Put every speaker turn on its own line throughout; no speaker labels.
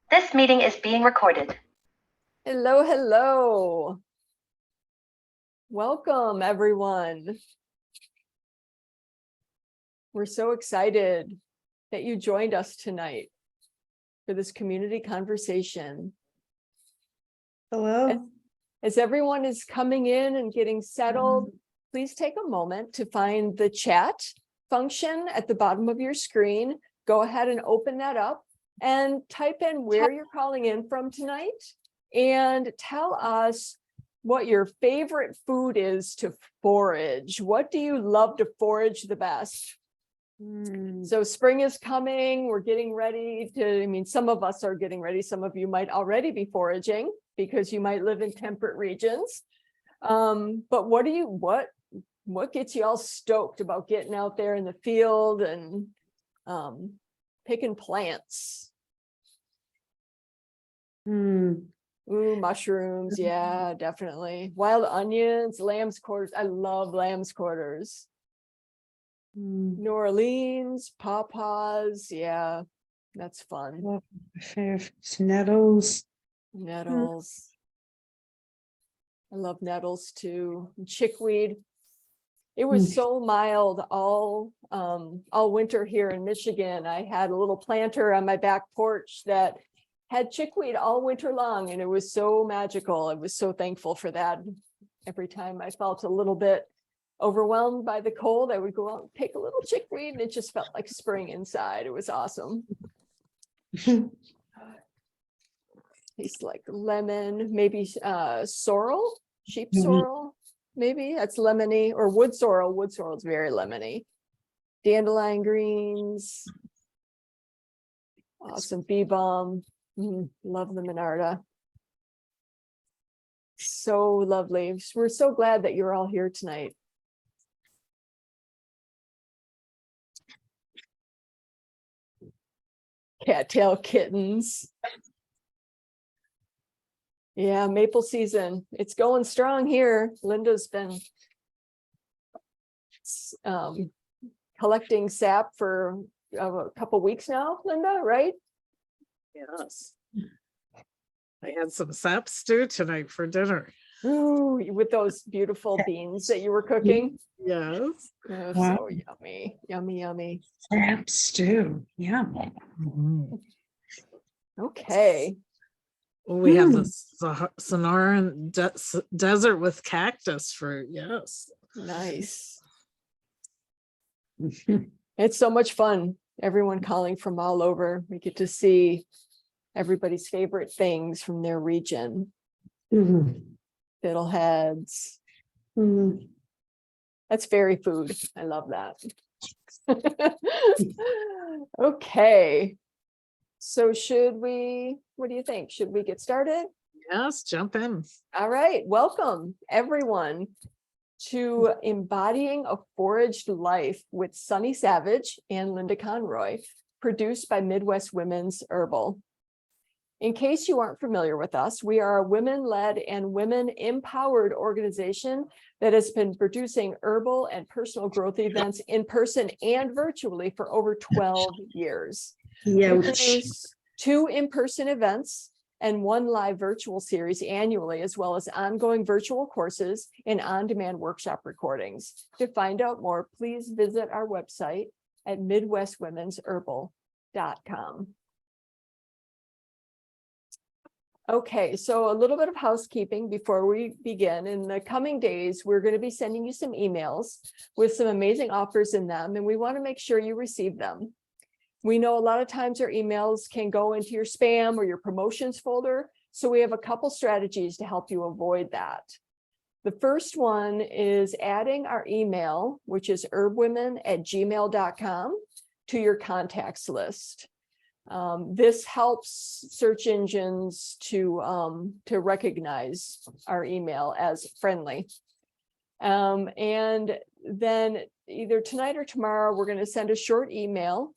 This meeting is being recorded.
Hello, hello. Welcome, everyone. We're so excited that you joined us tonight for this community conversation.
Hello.
As everyone is coming in and getting settled, please take a moment to find the chat function at the bottom of your screen. Go ahead and open that up and type in where you're calling in from tonight and tell us what your favorite food is to forage. What do you love to forage the best? So spring is coming. We're getting ready to, some of us are getting ready. Some of you might already be foraging because you might live in temperate regions. But what gets you all stoked about getting out there in the field and picking plants? Ooh, mushrooms. Yeah, definitely. Wild onions, lamb's quarters. I love lamb's quarters. New Orleans, pawpaws. Yeah, that's fun.
Love my favorites. Nettles.
Nettles. I love nettles too. And chickweed. It was so mild all winter here in Michigan. I had a little planter on my back porch that had chickweed all winter long, and it was so magical. I was so thankful for that. Every time I felt a little bit overwhelmed by the cold, I would go out and pick a little chickweed, and it just felt like spring inside. It was awesome. Tastes like lemon, maybe sorrel, sheep sorrel, maybe that's lemony, or wood sorrel. Wood sorrel is very lemony. Dandelion greens, awesome bee balm. Love the Minarda. So lovely. We're so glad that you're all here tonight. Cattail kittens. Yeah, maple season. It's going strong here. Linda's been collecting sap for a couple weeks now, Linda, right?
Yes. I had some sap stew tonight for dinner.
Ooh, with those beautiful beans that you were cooking.
Yes.
Oh,
Wow.
so yummy, yummy, yummy.
Sap stew. Yum.
Okay.
Well, we have the Sonoran desert with cactus fruit. Yes.
Nice. It's so much fun. Everyone calling from all over. We get to see everybody's favorite things from their region. Fiddleheads. That's fairy food. I love that. Okay. So what do you think? Should we get started?
Yes, jump in.
All right. Welcome, everyone, to Embodying a Foraged Life with Sunny Savage and Linda Conroy, produced by Midwest Women's Herbal. In case you aren't familiar with us, we are a women-led and women-empowered organization that has been producing herbal and personal growth events in person and virtually for over 12 years. We produce 2 in-person events and 1 live virtual series annually, as well as ongoing virtual courses and on-demand workshop recordings. To find out more, please visit our website at midwestwomensherbal.com. Okay, so a little bit of housekeeping before we begin. In the coming days, we're going to be sending you some emails with some amazing offers in them, and we want to make sure you receive them. We know a lot of times our emails can go into your spam or your promotions folder, so we have a couple strategies to help you avoid that. The first one is adding our email, which is herbwomen@gmail.com, to your contacts list. This helps search engines to recognize our email as friendly. And then either tonight or tomorrow, we're going to send a short email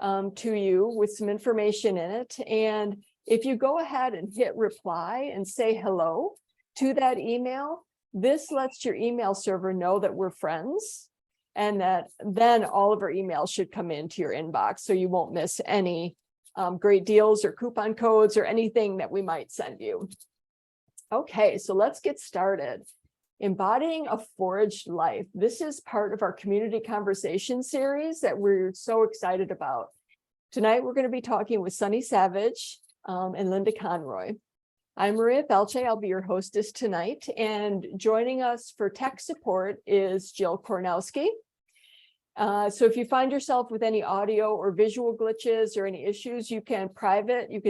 to you with some information in it. And if you go ahead and hit reply and say hello to that email, this lets your email server know that we're friends, and that then all of our emails should come into your inbox, so you won't miss any great deals or coupon codes or anything that we might send you. Okay, so let's get started. Embodying a Foraged life. This is part of our community conversation series that we're so excited about. Tonight, we're going to be talking with Sunny Savage and Linda Conroy. I'm Maria Felche. I'll be your hostess tonight. And joining us for tech support is Jill Kornowski. So if you find yourself with any audio or visual glitches or any issues, you can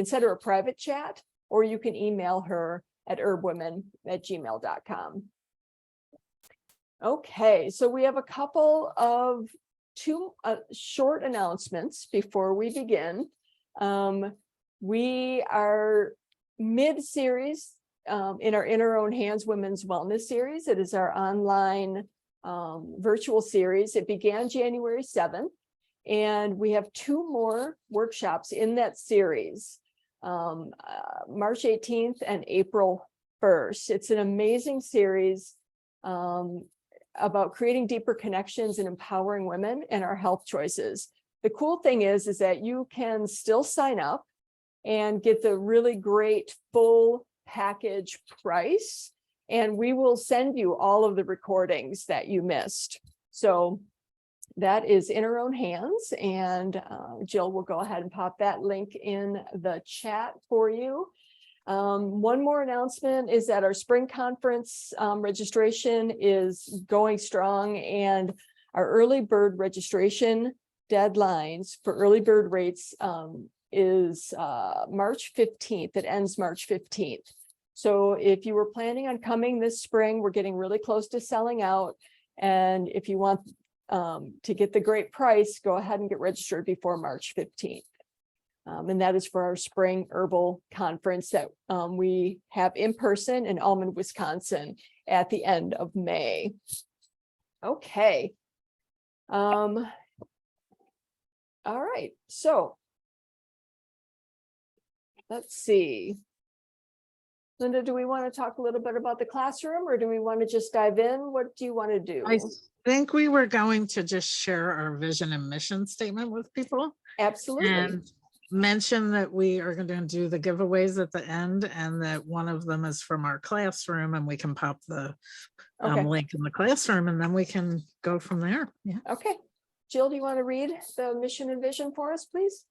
send her a private chat, or you can email her at herbwomen@gmail.com. Okay, so we have a couple of two short announcements before we begin. We are mid-series in our Own Hands Women's Wellness Series. It is our online virtual series. It began January 7th, and we have two more workshops in that series, March 18th and April 1st. It's an amazing series about creating deeper connections and empowering women in our health choices. The cool thing is that you can still sign up and get the really great full package price, and we will send you all of the recordings that you missed. So that is in our own hands, and Jill will go ahead and pop that link in the chat for you. One more announcement is that our spring conference registration is going strong, and our early bird registration deadlines for early bird rates is March 15th. It ends March 15th. So if you were planning on coming this spring, we're getting really close to selling out. And if you want to get the great price, go ahead and get registered before March 15th. And that is for our spring herbal conference that we have in person in Almond, Wisconsin at the end of May. Okay. All right. So let's see. Linda, do we want to talk a little bit about the classroom, or do we want to just dive in? What do you want to do?
I think we were going to just share our vision and mission statement with people.
Absolutely.
And mention that we are going to do the giveaways at the end, and that one of them is from our classroom, and we can pop the link in the classroom, and then we can go from there. Yeah.
Okay. Jill, do you want to read the mission and vision for us, please?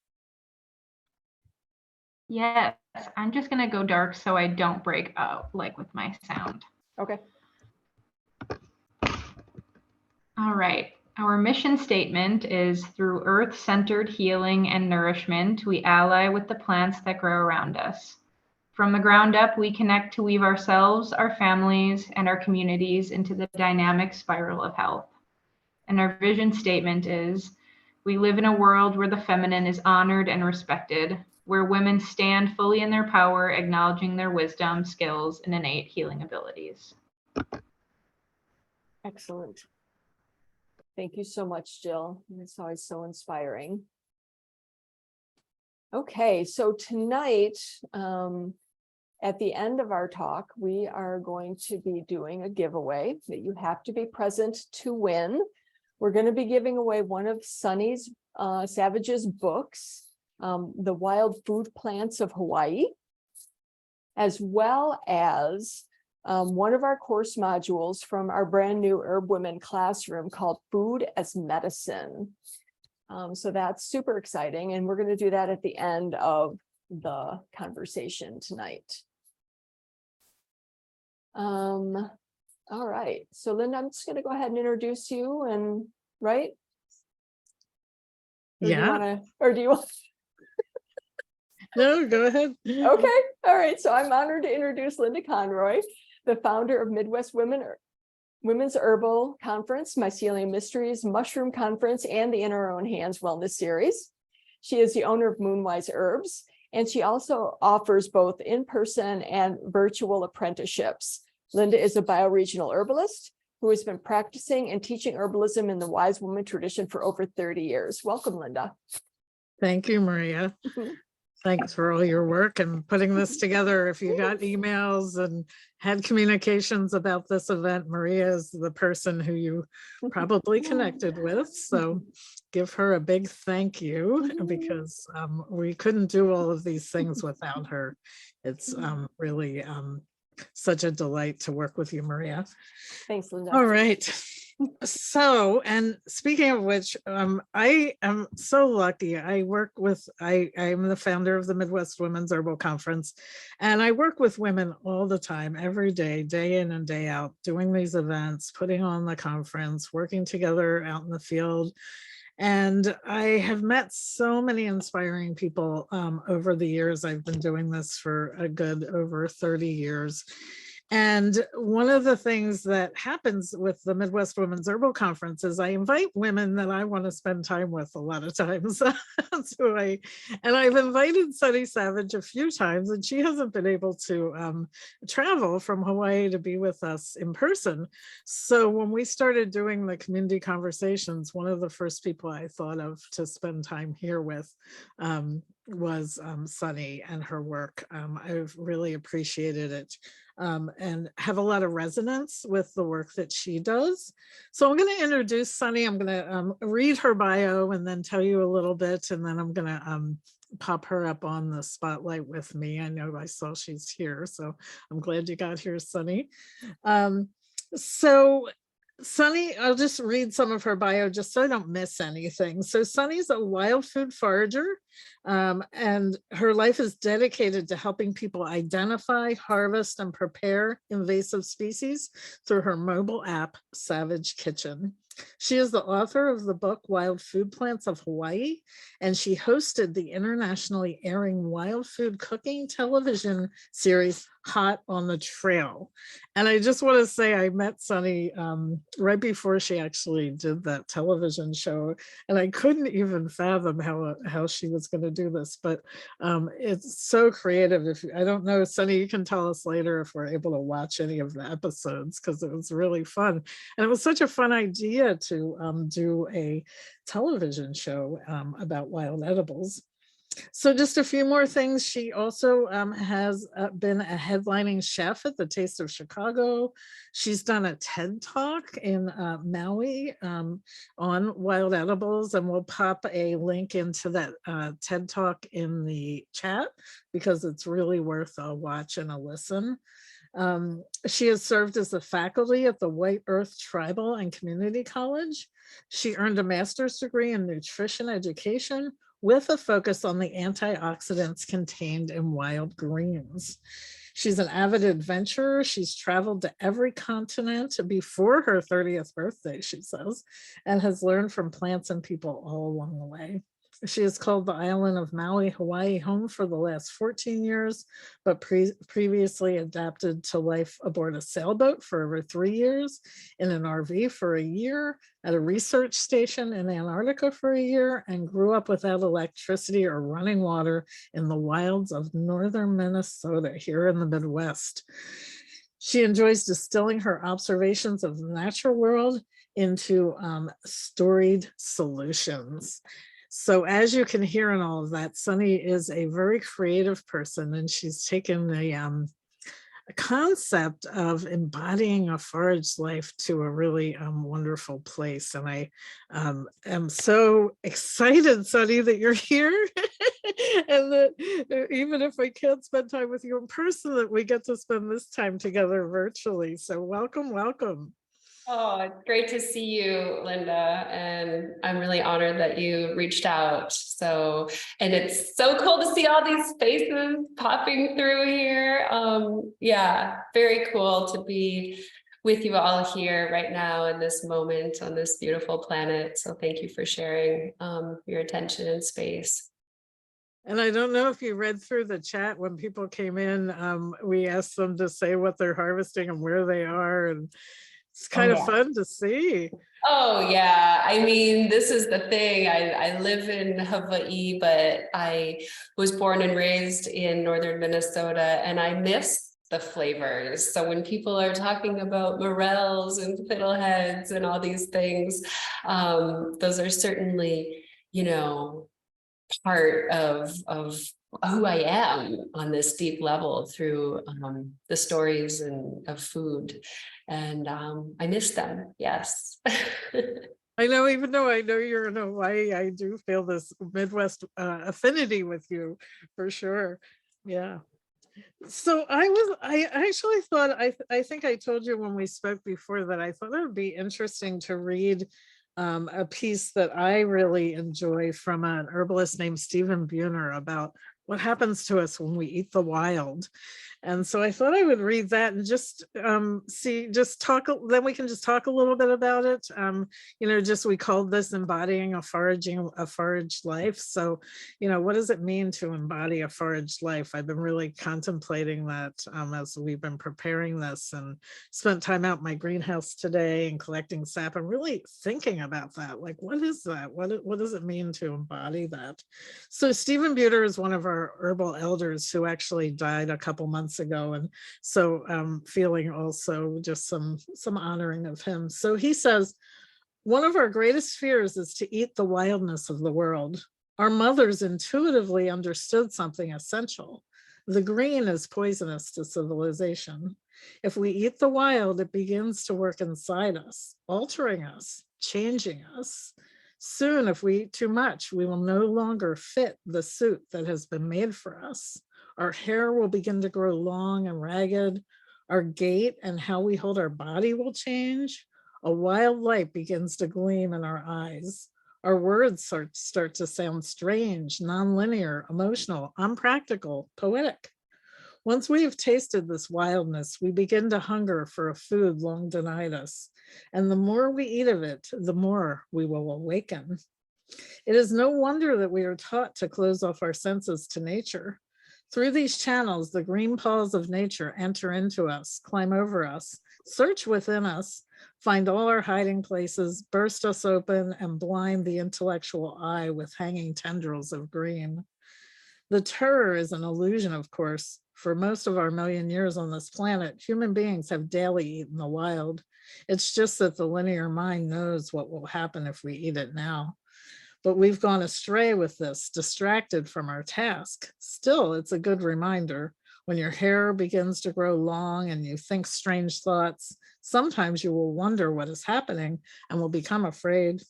Yes, I'm just going to go dark so I don't break out like with my sound.
Okay.
All right. Our mission statement is: through earth-centered healing and nourishment, we ally with the plants that grow around us. From the ground up, we connect to weave ourselves, our families, and our communities into the dynamic spiral of health. And our vision statement is: we live in a world where the feminine is honored and respected, where women stand fully in their power, acknowledging their wisdom, skills, and innate healing abilities.
Excellent. Thank you so much, Jill. It's always so inspiring. Okay, so tonight, at the end of our talk, we are going to be doing a giveaway that you have to be present to win. We're going to be giving away one of Sunny Savage's books, The Wild Food Plants of Hawaii, as well as one of our course modules from our brand new Herb Women classroom called Food as Medicine. So that's super exciting, and we're going to do that at the end of the conversation tonight. All right, so Linda, I'm just going to go ahead and introduce you, and right? Or do you want?
No, go ahead.
Okay, all right. So I'm honored to introduce Linda Conroy, the founder of Midwest Women's Herbal Conference, Mycelium Mysteries, Mushroom Conference, and the In Our Own Hands Wellness Series. She is the owner of Moonwise Herbs, and she also offers both in-person and virtual apprenticeships. Linda is a bioregional herbalist who has been practicing and teaching herbalism in the wise woman tradition for over 30 years. Welcome, Linda.
Thank you, Maria. Thanks for all your work and putting this together. If you got emails and had communications about this event, Maria is the person who you probably connected with. So give her a big thank you, because we couldn't do all of these things without her. It's really such a delight to work with you, Maria.
Thanks, Linda.
All right. So, and speaking of which, I am so lucky. I am the founder of the Midwest Women's Herbal Conference, and I work with women all the time, every day, day in and day out, doing these events, putting on the conference, working together out in the field. And I have met so many inspiring people over the years. I've been doing this for a good over 30 years. And one of the things that happens with the Midwest Women's Herbal Conference is I invite women that I want to spend time with a lot of times. And I've invited Sunny Savage a few times, and she hasn't been able to travel from Hawaii to be with us in person. So when we started doing the community conversations, one of the first people I thought of to spend time here with was Sunny and her work. I've really appreciated it. And have a lot of resonance with the work that she does. So I'm going to introduce Sunny. I'm going to read her bio and then tell you a little bit, and then I'm going to pop her up on the spotlight with me. I know I saw she's here, so I'm glad you got here, Sunny. So Sunny, I'll just read some of her bio just so I don't miss anything. So Sunny's a wild food forager, and her life is dedicated to helping people identify, harvest, and prepare invasive species through her mobile app, Savage Kitchen. She is the author of the book Wild Food Plants of Hawaii, and she hosted the internationally airing wild food cooking television series Hot on the Trail. And I just want to say I met Sunny right before she actually did that television show, and I couldn't even fathom how she was going to do this, but it's so creative. I don't know, Sunny, you can tell us later if we're able to watch any of the episodes, because it was really fun. And it was such a fun idea to do a television show about wild edibles. So just a few more things. She also has been a headlining chef at the Taste of Chicago. She's done a TED Talk in Maui on wild edibles, and we'll pop a link into that TED Talk in the chat, because it's really worth a watch and a listen. She has served as a faculty at the White Earth Tribal and Community College. She earned a master's degree in nutrition education with a focus on the antioxidants contained in wild greens. She's an avid adventurer. She's traveled to every continent before her 30th birthday, she says, and has learned from plants and people all along the way. She has called the island of Maui, Hawaii home for the last 14 years, but previously adapted to life aboard a sailboat for over 3 years, in an RV for a year, at a research station in Antarctica for a year, and grew up without electricity or running water in the wilds of northern Minnesota here in the Midwest. She enjoys distilling her observations of the natural world into storied solutions. So as you can hear in all of that, Sunny is a very creative person, and she's taken the concept of embodying a foraged life to a really wonderful place. And I am so excited, Sunny, that you're here and that even if I can't spend time with you in person, that we get to spend this time together virtually. So welcome, welcome.
Oh, it's great to see you, Linda. And I'm really honored that you reached out. So, and it's so cool to see all these faces popping through here. Yeah, very cool to be with you all here right now in this moment on this beautiful planet. So thank you for sharing your attention and space.
And I don't know if you read through the chat when people came in, we asked them to say what they're harvesting and where they are, and it's kind of fun to see.
Oh, yeah. I mean, this is the thing. I live in Hawaii, but I was born and raised in northern Minnesota, and I miss the flavors. So when people are talking about morels and fiddleheads and all these things, those are certainly, you know, part of who I am on this deep level through the stories of food. And I miss them. Yes.
I know, even though I know you're in Hawaii, I do feel this Midwest affinity with you for sure. Yeah. So I actually thought, I think I told you when we spoke before that I thought it would be interesting to read a piece that I really enjoy from an herbalist named Stephen Buhner about what happens to us when we eat the wild. And so I thought I would read that and just talk, then we can just talk a little bit about it. We called this embodying a foraged life. So, what does it mean to embody a foraged life? I've been really contemplating that as we've been preparing this, and spent time out in my greenhouse today and collecting sap and really thinking about that. Like, what is that? What does it mean to embody that? So Stephen Buhner is one of our herbal elders who actually died a couple months ago, and so feeling also just some honoring of him. So he says, one of our greatest fears is to eat the wildness of the world. Our mothers intuitively understood something essential. The green is poisonous to civilization. If we eat the wild, it begins to work inside us, altering us, changing us. Soon, if we eat too much, we will no longer fit the suit that has been made for us. Our hair will begin to grow long and ragged. Our gait and how we hold our body will change. A wild light begins to gleam in our eyes. Our words start to sound strange, nonlinear, emotional, unpractical, poetic. Once we have tasted this wildness, we begin to hunger for a food long denied us. And the more we eat of it, the more we will awaken. It is no wonder that we are taught to close off our senses to nature. Through these channels, the green paws of nature enter into us, climb over us, search within us, find all our hiding places, burst us open, and blind the intellectual eye with hanging tendrils of green. The terror is an illusion, of course. For most of our million years on this planet, human beings have daily eaten the wild. It's just that the linear mind knows what will happen if we eat it now. But we've gone astray with this, distracted from our task. Still, it's a good reminder. When your hair begins to grow long and you think strange thoughts, sometimes you will wonder what is happening and will become afraid.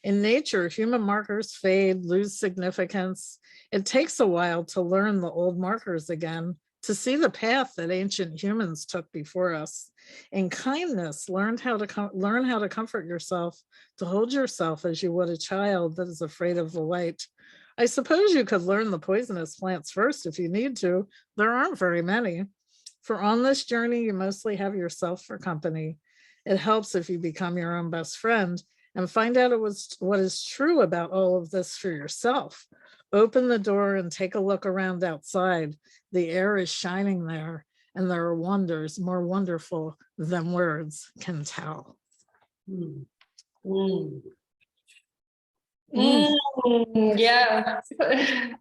In nature, human markers fade, lose significance. It takes a while to learn the old markers again, to see the path that ancient humans took before us. In kindness, learn how to comfort yourself, to hold yourself as you would a child that is afraid of the light. I suppose you could learn the poisonous plants first if you need to. There aren't very many. For on this journey, you mostly have yourself for company. It helps if you become your own best friend and find out what is true about all of this for yourself. Open the door and take a look around outside. The air is shining there, and there are wonders more wonderful than words can tell.
Mm. Mm. Mm. Yeah.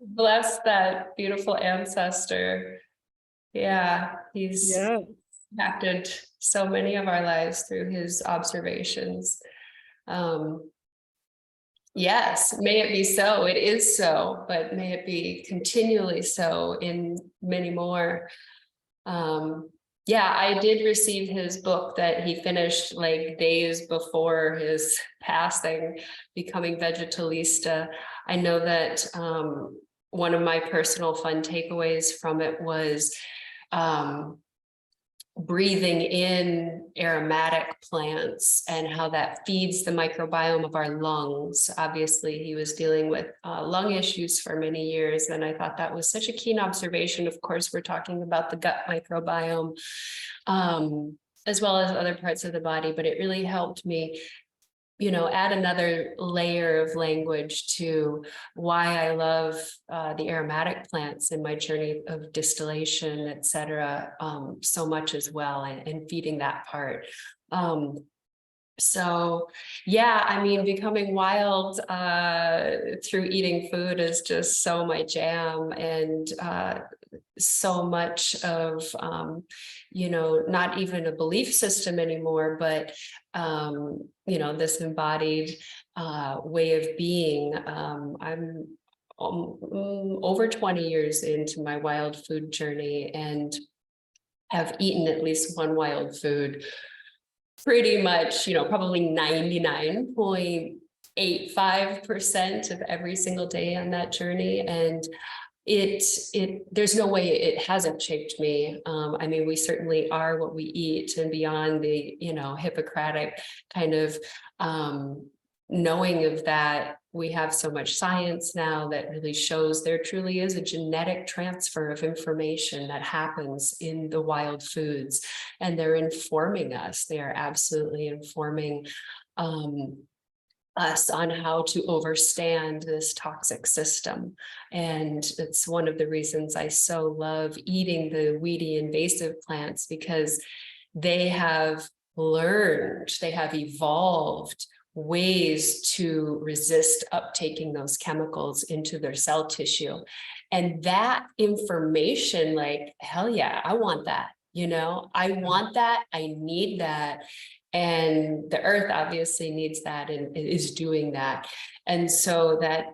Bless that beautiful ancestor. Yeah, he's impacted so many of our lives through his observations. Yes, may it be so. It is so, but may it be continually so in many more. Yeah, I did receive his book that he finished like days before his passing, Becoming Vegetalista. I know that one of my personal fun takeaways from it was breathing in aromatic plants and how that feeds the microbiome of our lungs. Obviously, he was dealing with lung issues for many years, and I thought that was such a keen observation. Of course, we're talking about the gut microbiome, as well as other parts of the body, but it really helped me, add another layer of language to why I love the aromatic plants in my journey of distillation, et cetera, so much as well, and feeding that part. So yeah, I mean, becoming wild through eating food is just so my jam, and so much of, not even a belief system anymore, but, this embodied way of being. I'm over 20 years into my wild food journey and have eaten at least one wild food pretty much, probably 99.85% of every single day on that journey. And there's no way it hasn't shaped me. I mean, we certainly are what we eat, and beyond the, Hippocratic kind of knowing of that, we have so much science now that really shows there truly is a genetic transfer of information that happens in the wild foods, and they're informing us. They are absolutely informing us on how to overstand this toxic system. And it's one of the reasons I so love eating the weedy invasive plants, because they have learned, they have evolved ways to resist uptaking those chemicals into their cell tissue. And that information, like, hell yeah, I want that. I want that. I need that. And the earth obviously needs that and is doing that. And so that,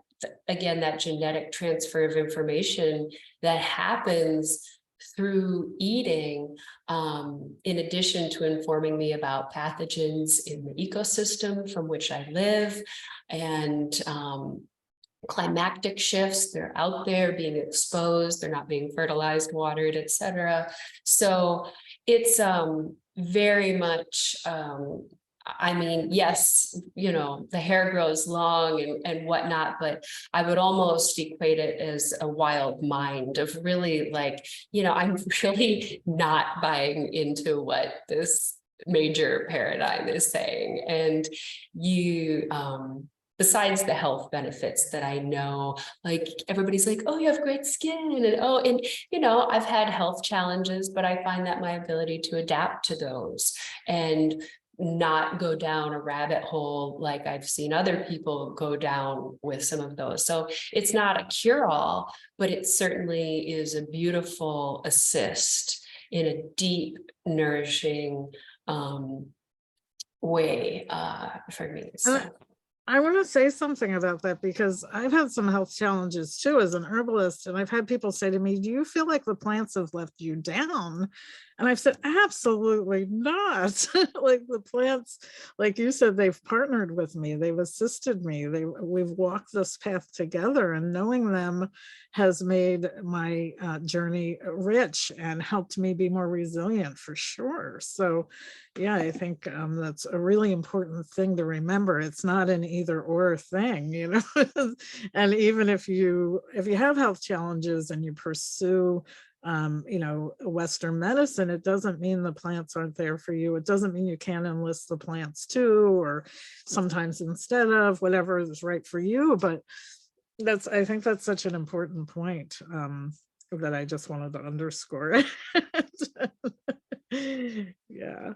again, that genetic transfer of information that happens through eating, in addition to informing me about pathogens in the ecosystem from which I live, and climactic shifts, they're out there being exposed, they're not being fertilized, watered, etc. So it's very much, I mean, yes, the hair grows long and whatnot, but I would almost equate it as a wild mind of really, like, I'm really not buying into what this major paradigm is saying. And besides the health benefits that I know, like, everybody's like, oh, you have great skin. And I've had health challenges, but I find that my ability to adapt to those and not go down a rabbit hole like I've seen other people go down with some of those. So it's not a cure-all, but it certainly is a beautiful assist in a deep, nourishing way for me. So.
I want to say something about that, because I've had some health challenges too as an herbalist, and I've had people say to me, do you feel like the plants have left you down? And I've said, absolutely not. Like, the plants, like you said, they've partnered with me, they've assisted me, we've walked this path together, and knowing them has made my journey rich and helped me be more resilient, for sure. So yeah, I think that's a really important thing to remember. It's not an either or thing, And even if you have health challenges and you pursue Western medicine, it doesn't mean the plants aren't there for you. It doesn't mean you can't enlist the plants too, or sometimes instead of, whatever is right for you. But I think that's such an important point that I just wanted to underscore. Yeah.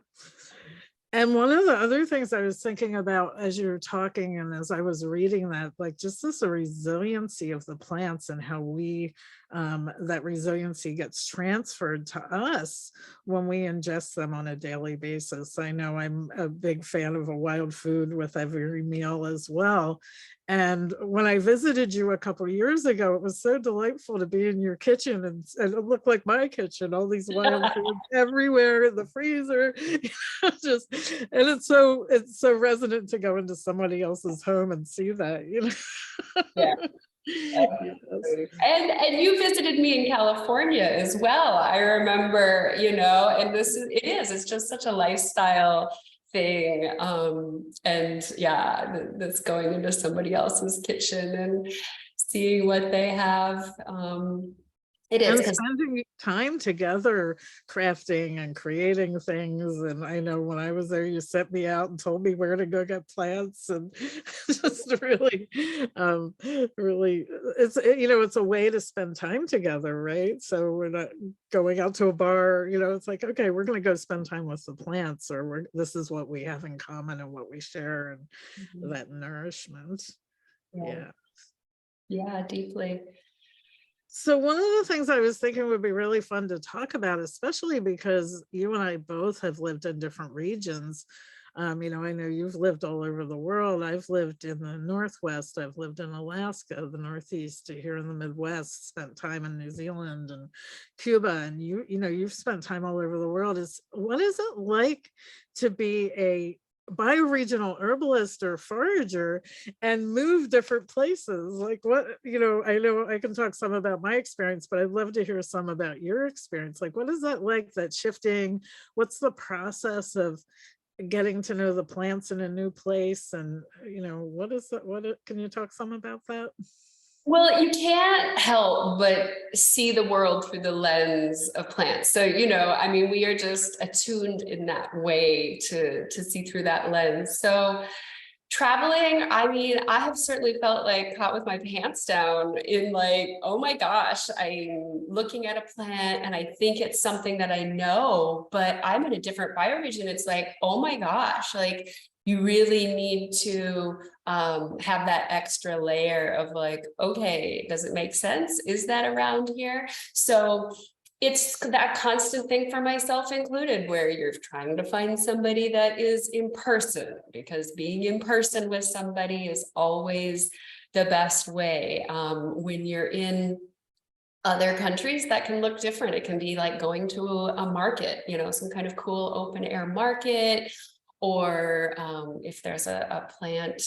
And one of the other things I was thinking about as you were talking and as I was reading that, like, just this resiliency of the plants and how that resiliency gets transferred to us when we ingest them on a daily basis. I know I'm a big fan of a wild food with every meal as well. And when I visited you a couple of years ago, it was so delightful to be in your kitchen, and it looked like my kitchen, all these wild foods everywhere in the freezer. And it's so resonant to go into somebody else's home and see that,
Yeah.
Yes.
And you visited me in California as well. I remember, and it's just such a lifestyle thing. And yeah, that's going into somebody else's kitchen and seeing what they have. It is,
and spending time together crafting and creating things. And I know when I was there, you sent me out and told me where to go get plants, and just really it's a way to spend time together, right? So we're not going out to a bar, it's like, okay, we're going to go spend time with the plants, or this is what we have in common and what we share, and that nourishment.
Yeah, deeply.
So one of the things I was thinking would be really fun to talk about, especially because you and I both have lived in different regions, You know, I know you've lived all over the world. I've lived in the Northwest. I've lived in Alaska, the Northeast, here in the Midwest, spent time in New Zealand and Cuba. And you know, you've spent time all over the world. What is it like to be a bioregional herbalist or forager and move different places? Like what, you know I can talk some about my experience, but I'd love to hear some about your experience. Like, what is that like, that shifting? What's the process of getting to know the plants in a new place? And, you know, what is that? Can you talk some about that?
Well, you can't help but see the world through the lens of plants. So, you know, I mean, we are just attuned in that way to see through that lens. So traveling, I mean, I have certainly felt like caught with my pants down in like, oh my gosh, I'm looking at a plant and I think it's something that I know, but I'm in a different bioregion. It's like, oh my gosh, like you really need to have that extra layer of like, okay, does it make sense? Is that around here? So it's that constant thing for myself included, where you're trying to find somebody that is in person, because being in person with somebody is always the best way. When you're in other countries, that can look different. It can be like going to a market, you know, some kind of cool open air market, or if there's a plant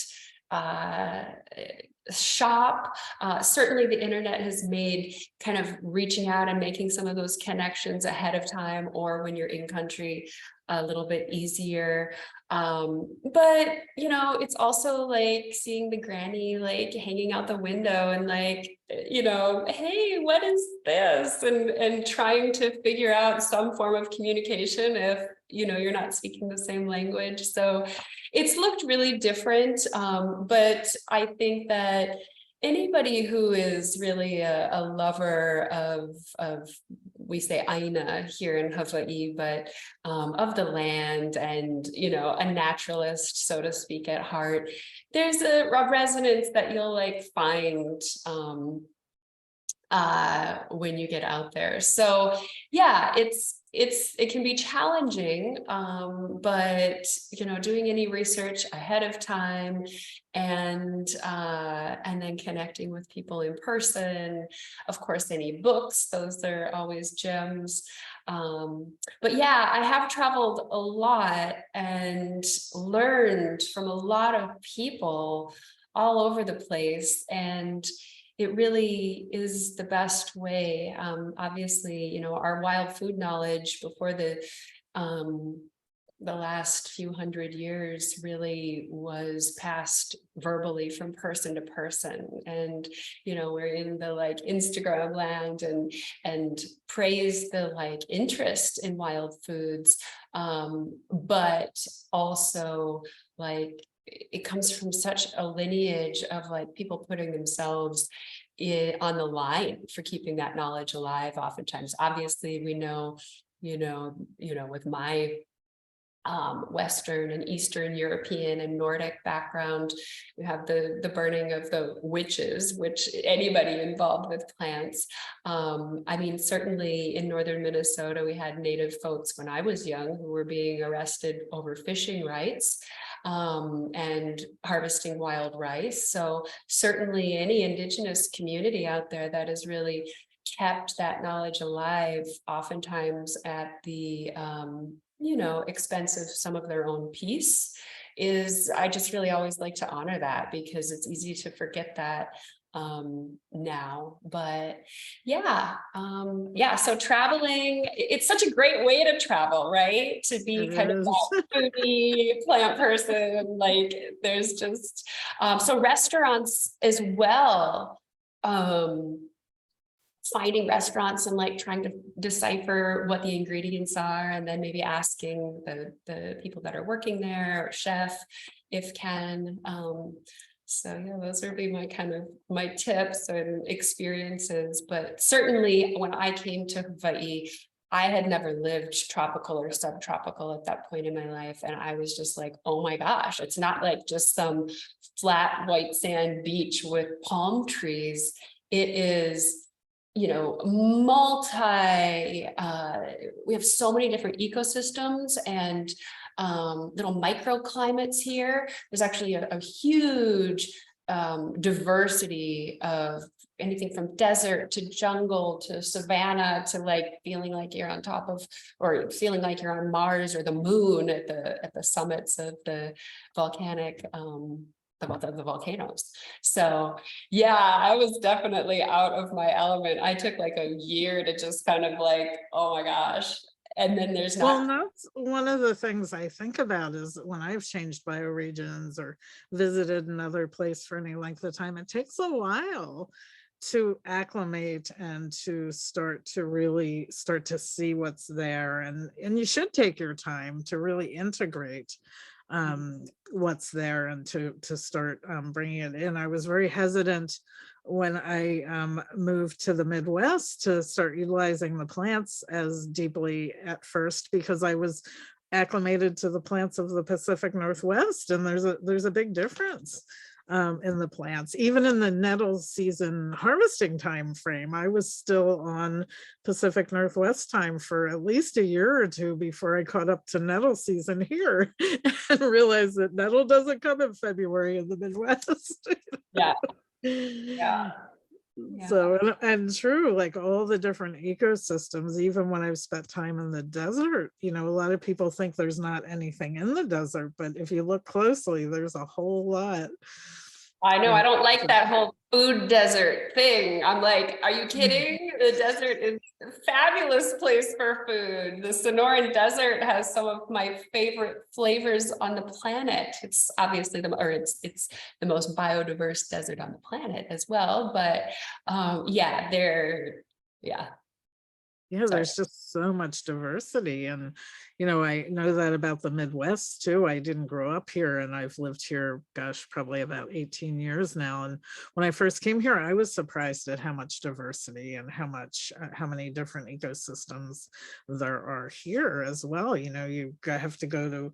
shop. Certainly the internet has made kind of reaching out and making some of those connections ahead of time, or when you're in country, a little bit easier. But you know, it's also like seeing the granny like hanging out the window and like, you know, hey, what is this? And trying to figure out some form of communication if, you know, you're not speaking the same language. So it's looked really different. But I think that anybody who is really a lover of we say aina here in Hawaii, but of the land, and, you know, a naturalist, so to speak, at heart, there's a resonance that you'll like find when you get out there. So yeah, it can be challenging, but you know, doing any research ahead of time, and then connecting with people in person. Of course, any books, those are always gems. But yeah, I have traveled a lot and learned from a lot of people all over the place, and it really is the best way. Obviously, you know, our wild food knowledge before the last few hundred years really was passed verbally from person to person. And, you know, we're in the like Instagram land and praise the like interest in wild foods, but also like it comes from such a lineage of like people putting themselves on the line for keeping that knowledge alive. Oftentimes, obviously, we know, with my Western and Eastern European and Nordic background, we have the burning of the witches, which anybody involved with plants. I mean, certainly in northern Minnesota, we had Native folks when I was young who were being arrested over fishing rights and harvesting wild rice. So certainly any Indigenous community out there that has really kept that knowledge alive, oftentimes at the expense of some of their own peace, I just really always like to honor that, because it's easy to forget that now. But so traveling, it's such a great way to travel, right? To be kind of that foodie plant person. Like there's just so restaurants as well, finding restaurants and like trying to decipher what the ingredients are, and then maybe asking the people that are working there, or chef, if can. So yeah, those would be my tips and experiences. But certainly when I came to Hawaii, I had never lived tropical or subtropical at that point in my life. And I was just like, oh my gosh, it's not like just some flat white sand beach with palm trees. It is, we have so many different ecosystems, and little microclimates here. There's actually a huge diversity of anything from desert to jungle to savanna to like feeling like you're on top of, or feeling like you're on Mars or the moon at the summits of the volcanic the volcanoes. So yeah, I was definitely out of my element. I took like a year to just kind of like, oh my gosh. And then there's
well, that's one of the things I think about is when I've changed bioregions or visited another place for any length of time, it takes a while to acclimate and to start to really start to see what's there. And you should take your time to really integrate what's there and to start bringing it in. I was very hesitant when I moved to the Midwest to start utilizing the plants as deeply at first, because I was acclimated to the plants of the Pacific Northwest, and there's a big difference in the plants. Even in the nettle season harvesting time frame, I was still on Pacific Northwest time for at least a year or two before I caught up to nettle season here and realized that nettle doesn't come in February in the Midwest.
yeah.
Yeah. So, and true, like all the different ecosystems, even when I've spent time in the desert, you know, a lot of people think there's not anything in the desert, but if you look closely, there's a whole lot.
I know, I don't like that whole food desert thing. I'm like, are you kidding? The desert is a fabulous place for food. The Sonoran Desert has some of my favorite flavors on the planet. It's obviously it's the most biodiverse desert on the planet as well. But yeah,
there's just so much diversity. And you know, I know that about the Midwest too. I didn't grow up here, and I've lived here, gosh, probably about 18 years now. And when I first came here, I was surprised at how much diversity and how many different ecosystems there are here as well. You know, you have to go to,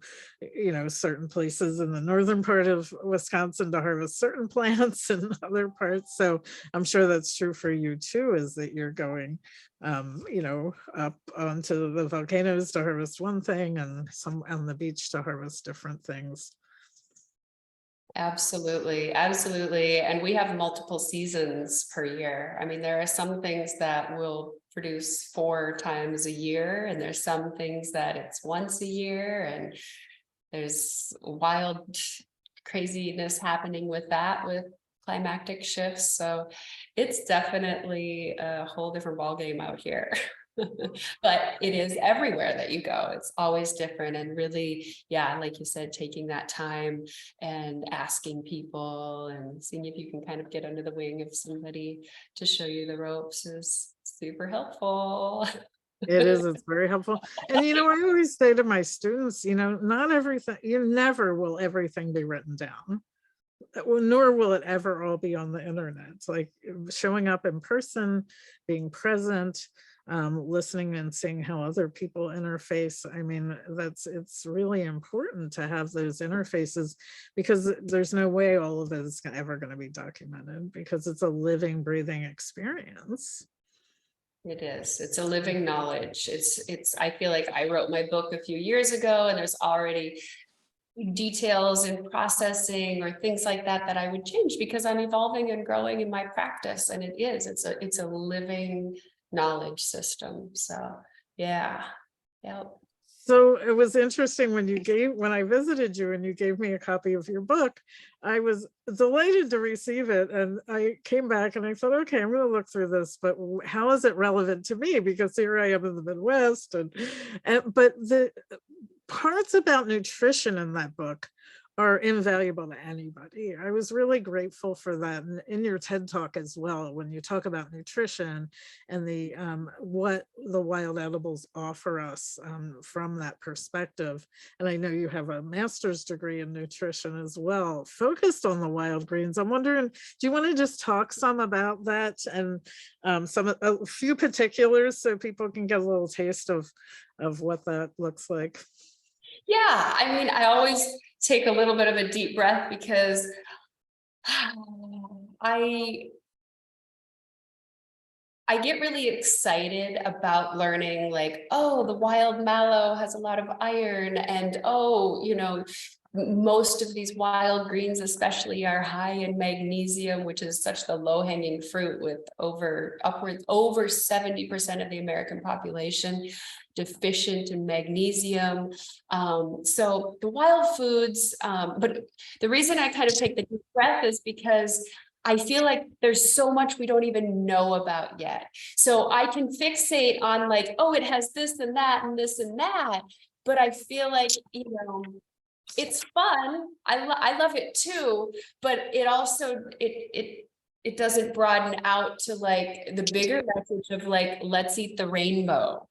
you know, certain places in the northern part of Wisconsin to harvest certain plants and other parts. So I'm sure that's true for you too, is that you're going you know, up onto the volcanoes to harvest one thing and some on the beach to harvest different things.
Absolutely. And we have multiple seasons per year. I mean, there are some things that will produce 4 times a year, and there's some things that it's once a year, and there's wild craziness happening with that, with climactic shifts. So it's definitely a whole different ballgame out here. But it is everywhere that you go. It's always different. And really, yeah, like you said, taking that time and asking people and seeing if you can kind of get under the wing of somebody to show you the ropes is super helpful.
It is, it's very helpful. And you know, I always say to my students, you know, not everything, you never will everything be written down. Well, nor will it ever all be on the internet. It's like showing up in person, being present, listening and seeing how other people interface. I mean, it's really important to have those interfaces, because there's no way all of it is ever going to be documented, because it's a living, breathing experience.
It is. It's a living knowledge. I feel like I wrote my book a few years ago, and there's already details in processing or things like that I would change, because I'm evolving and growing in my practice. And it's a living knowledge system. So yeah.
So it was interesting when I visited you and you gave me a copy of your book. I was delighted to receive it, and I came back and I thought, okay, I'm going to look through this, but how is it relevant to me? Because here I am in the Midwest, but the parts about nutrition in that book are invaluable to anybody. I was really grateful for that. And in your TED Talk as well, when you talk about nutrition and the what the wild edibles offer us from that perspective. And I know you have a master's degree in nutrition as well, focused on the wild greens. I'm wondering, do you want to just talk some about that and a few particulars so people can get a little taste of what that looks like?
Yeah, I mean, I always take a little bit of a deep breath, because I I get really excited about learning like, oh, the wild mallow has a lot of iron, and oh, you know, most of these wild greens especially are high in magnesium, which is such the low-hanging fruit, with over 70% of the American population deficient in magnesium. So the wild foods, but the reason I kind of take the deep breath is because I feel like there's so much we don't even know about yet. So I can fixate on like, oh, it has this and that and this and that, but I feel like, you know, it's fun. I love it too, but it also, it doesn't broaden out to like the bigger message of like, let's eat the rainbow.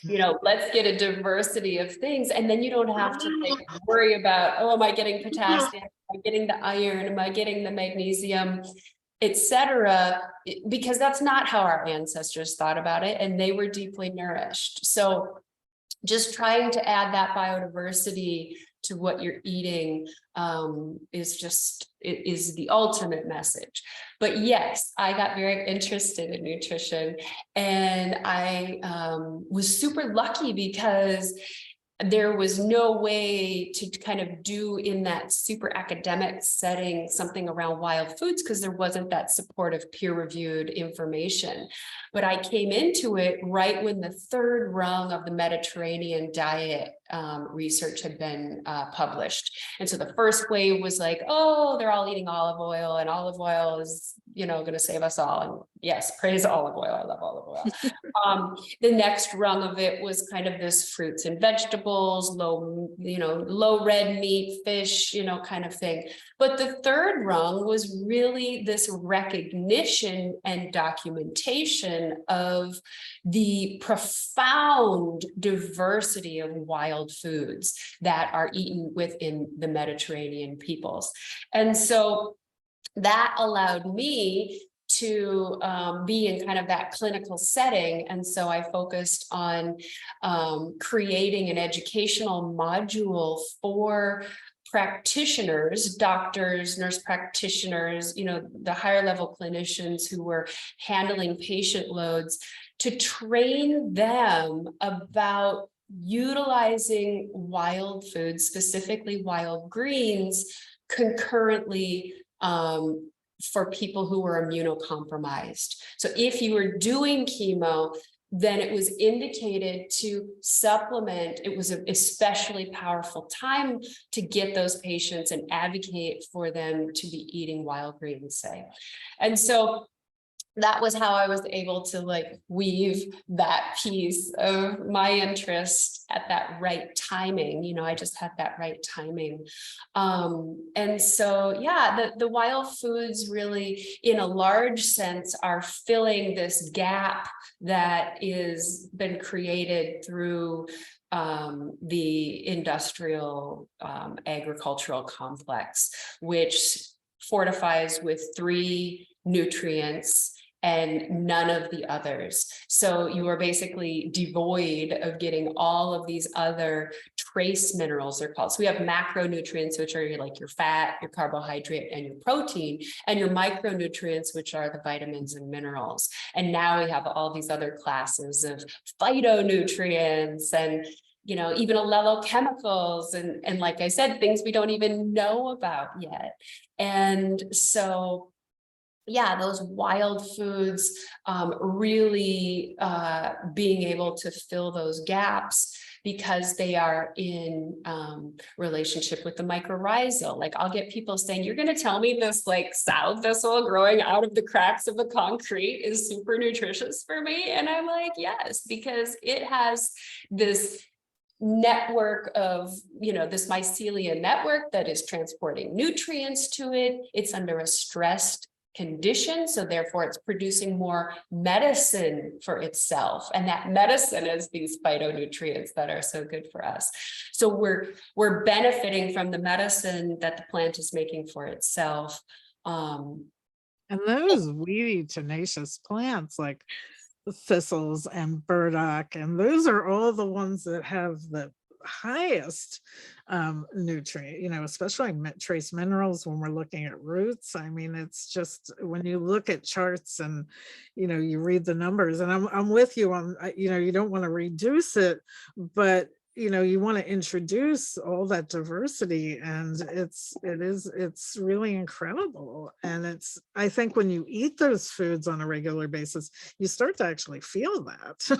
You know, let's get a diversity of things. And then you don't have to like worry about, oh, am I getting potassium? Am I getting the iron? Am I getting the magnesium, etc.? Because that's not how our ancestors thought about it. And they were deeply nourished. So just trying to add that biodiversity to what you're eating is the ultimate message. But yes, I got very interested in nutrition, and I was super lucky because there was no way to kind of do in that super academic setting something around wild foods because there wasn't that supportive peer-reviewed information. But I came into it right when the third rung of the Mediterranean diet research had been published. And so the first wave was like, oh, they're all eating olive oil, and olive oil is, you know, going to save us all. And yes, praise olive oil. I love olive oil. The next rung of it was kind of this fruits and vegetables, low red meat, fish, you know, kind of thing. But the third rung was really this recognition and documentation of the profound diversity of wild foods that are eaten within the Mediterranean peoples. And so that allowed me to be in kind of that clinical setting. And so I focused on creating an educational module for practitioners, doctors, nurse practitioners, you know, the higher level clinicians who were handling patient loads, to train them about utilizing wild foods, specifically wild greens, concurrently for people who were immunocompromised. So if you were doing chemo, then it was indicated to supplement. It was an especially powerful time to get those patients and advocate for them to be eating wild greens, say. And so that was how I was able to like weave that piece of my interest at that right timing. You know, I just had that right timing. And so, yeah, the wild foods really, in a large sense, are filling this gap that is been created through the industrial agricultural complex, which fortifies with 3 nutrients and none of the others. So you are basically devoid of getting all of these other trace minerals, they're called. So we have macronutrients, which are like your fat, your carbohydrate, and your protein, and your micronutrients, which are the vitamins and minerals. And now we have all these other classes of phytonutrients and, you know, even allelochemicals, and like I said, things we don't even know about yet. And so, yeah, those wild foods really being able to fill those gaps because they are in relationship with the mycorrhizal. Like I'll get people saying, you're going to tell me this like salad thistle growing out of the cracks of the concrete is super nutritious for me? And I'm like, yes, because it has this network of, you know, this mycelium network that is transporting nutrients to it. It's under a stressed condition, so therefore it's producing more medicine for itself, and that medicine is these phytonutrients that are so good for us. So we're benefiting from the medicine that the plant is making for itself.
And those weedy, tenacious plants like the thistles and burdock, and those are all the ones that have the highest nutrient, you know, especially trace minerals when we're looking at roots. I mean, it's just when you look at charts and, you know, you read the numbers, and I'm with you on, you know, you don't want to reduce it, but you know, you want to introduce all that diversity, and it's really incredible. And it's, I think when you eat those foods on a regular basis, you start to actually feel that.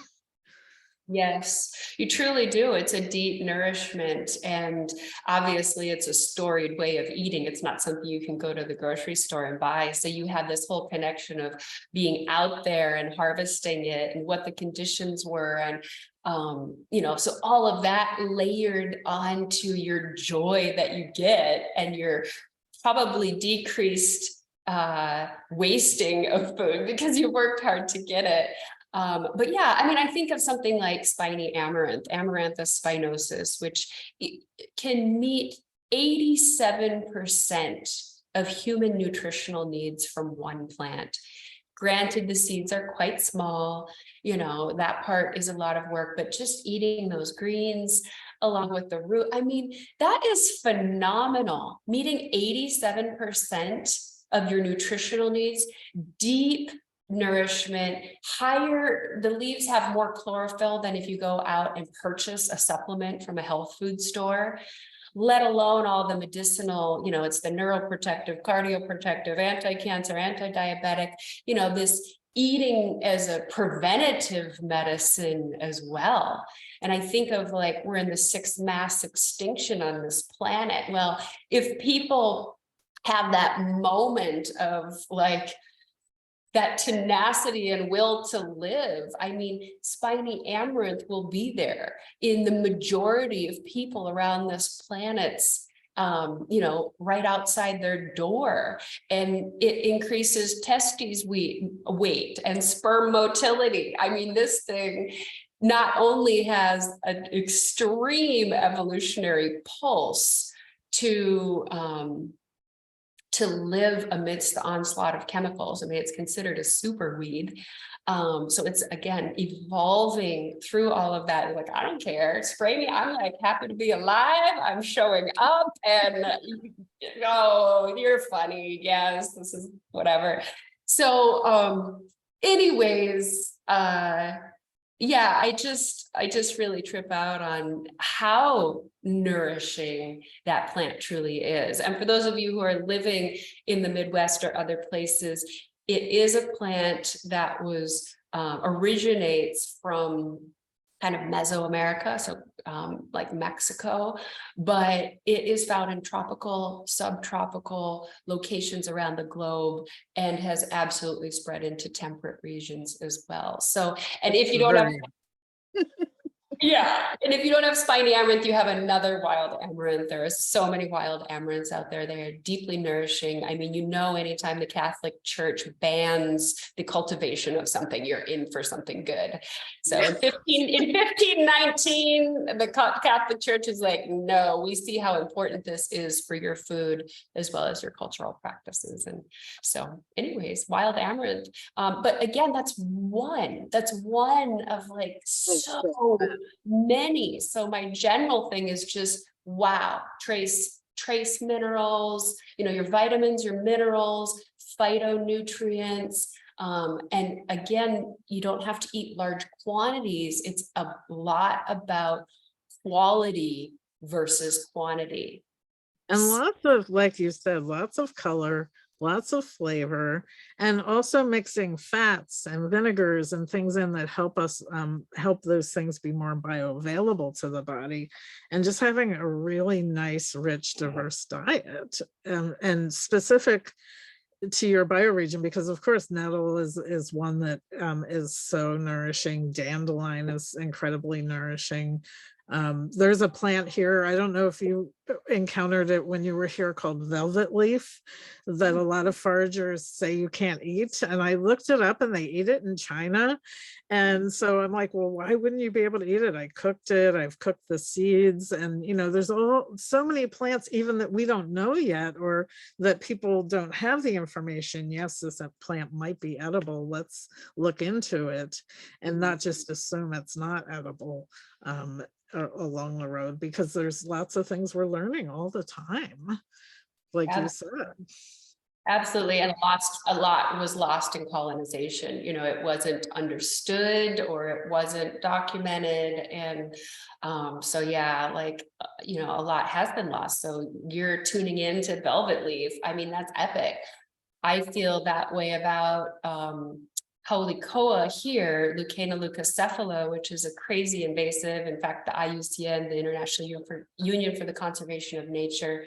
Yes, you truly do. It's a deep nourishment. And obviously it's a storied way of eating. It's not something you can go to the grocery store and buy. So you have this whole connection of being out there and harvesting it and what the conditions were. And you know, so all of that layered onto your joy that you get, and your probably decreased wasting of food because you worked hard to get it. But yeah, I mean, I think of something like spiny amaranth, Amaranthus spinosus, which can meet 87% of human nutritional needs from one plant. Granted, the seeds are quite small, you know, that part is a lot of work, but just eating those greens along with the root, I mean, that is phenomenal. Meeting 87% of your nutritional needs, deep nourishment, higher, the leaves have more chlorophyll than if you go out and purchase a supplement from a health food store, let alone all the medicinal, you know, it's the neuroprotective, cardioprotective, anti-cancer, anti-diabetic, you know, this eating as a preventative medicine as well. And I think of like, we're in the 6th mass extinction on this planet. Well, if people have that moment of like, that tenacity and will to live, I mean, spiny amaranth will be there in the majority of people around this planet's, you know, right outside their door. And it increases testes weight and sperm motility. I mean, this thing not only has an extreme evolutionary pulse to live amidst the onslaught of chemicals. I mean, it's considered a super weed. So it's, again, evolving through all of that. Like, I don't care, spray me. I'm like happy to be alive. I'm showing up, and oh, you're funny. Yes, this is whatever. So anyways, yeah, I just really trip out on how nourishing that plant truly is. And for those of you who are living in the Midwest or other places, it is a plant that was originates from kind of Mesoamerica, so like Mexico, but it is found in tropical, subtropical locations around the globe, and has absolutely spread into temperate regions as well. So, and if you don't have, yeah, and if you don't have spiny amaranth, you have another wild amaranth. There are so many wild amaranths out there. They are deeply nourishing. I mean, you know, anytime the Catholic Church bans the cultivation of something, you're in for something good. So in 1519, the Catholic Church is like, no, we see how important this is for your food as well as your cultural practices. And so anyways, wild amaranth. But again, that's one of like so many. So my general thing is just, wow, trace minerals, you know, your vitamins, your minerals, phytonutrients. And again, you don't have to eat large quantities. It's a lot about quality versus quantity.
And lots of, like you said, lots of color, lots of flavor, and also mixing fats and vinegars and things in that help us help those things be more bioavailable to the body, and just having a really nice, rich, diverse diet, and specific to your bioregion, because of course nettle is one that is so nourishing. Dandelion is incredibly nourishing. There's a plant here, I don't know if you encountered it when you were here, called velvet leaf, that a lot of foragers say you can't eat. And I looked it up, and they eat it in China. And so I'm like, well, why wouldn't you be able to eat it? I cooked it, I've cooked the seeds, and you know, there's so many plants even that we don't know yet, or that people don't have the information. Yes, this plant might be edible. Let's look into it and not just assume it's not edible. along the road, because there's lots of things we're learning all the time, like you said.
Absolutely. And a lot was lost in colonization. You know, it wasn't understood or it wasn't documented. And so, yeah, like, you know, a lot has been lost. So you're tuning in to Velvet Leaf. I mean, that's epic. I feel that way about Haulicoa here, Lucana leucocephala, which is a crazy invasive. In fact, the IUCN, the International Union for the Conservation of Nature,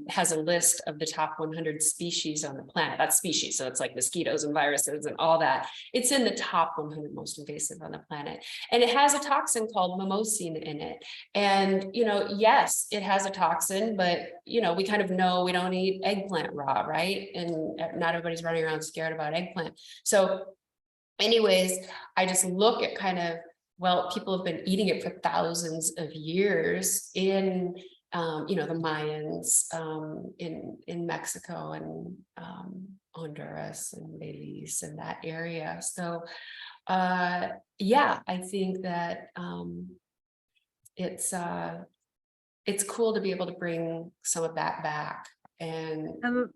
has a list of the top 100 species on the planet. That's species, so it's like mosquitoes and viruses and all that. It's in the top 100 most invasive on the planet. And it has a toxin called mimosine in it. And, you know, yes, it has a toxin, but, you know, we kind of know we don't eat eggplant raw, right? And not everybody's running around scared about eggplant. So anyways, I just look at kind of, well, people have been eating it for thousands of years in you know, the Mayans in Mexico and Honduras and Belize and that area. So yeah, I think that it's cool to be able to bring some of that back. And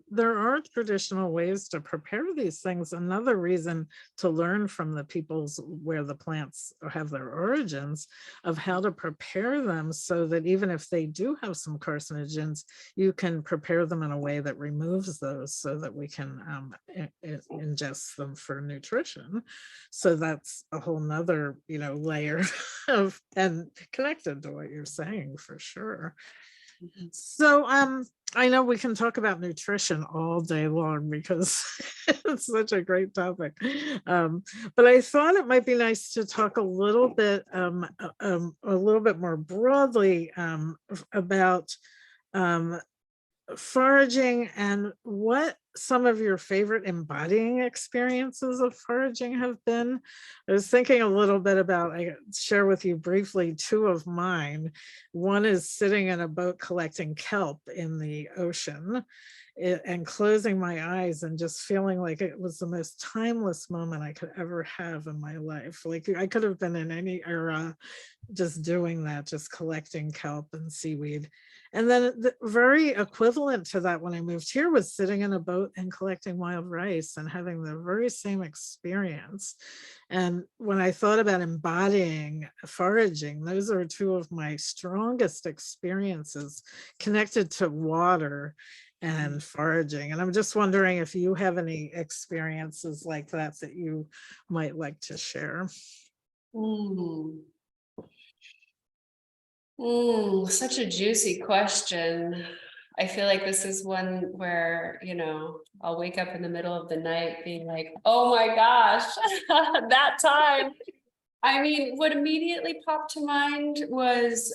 there are traditional ways to prepare these things. Another reason to learn from the peoples where the plants have their origins, of how to prepare them so that even if they do have some carcinogens, you can prepare them in a way that removes those so that we can ingest them for nutrition. So that's a whole nother, you know, layer of, and connected to what you're saying for sure. So I know we can talk about nutrition all day long because it's such a great topic. But I thought it might be nice to talk a little bit more broadly about foraging and what some of your favorite embodying experiences of foraging have been. I was thinking a little bit about, I share with you briefly two of mine. One is sitting in a boat collecting kelp in the ocean and closing my eyes and just feeling like it was the most timeless moment I could ever have in my life. Like I could have been in any era just doing that, just collecting kelp and seaweed. And then very equivalent to that when I moved here was sitting in a boat and collecting wild rice and having the very same experience. And when I thought about embodying foraging, those are two of my strongest experiences connected to water and foraging. And I'm just wondering if you have any experiences like that that you might like to share.
Such a juicy question. I feel like this is one where, you know, I'll wake up in the middle of the night being like, oh my gosh, that time. I mean, what immediately popped to mind was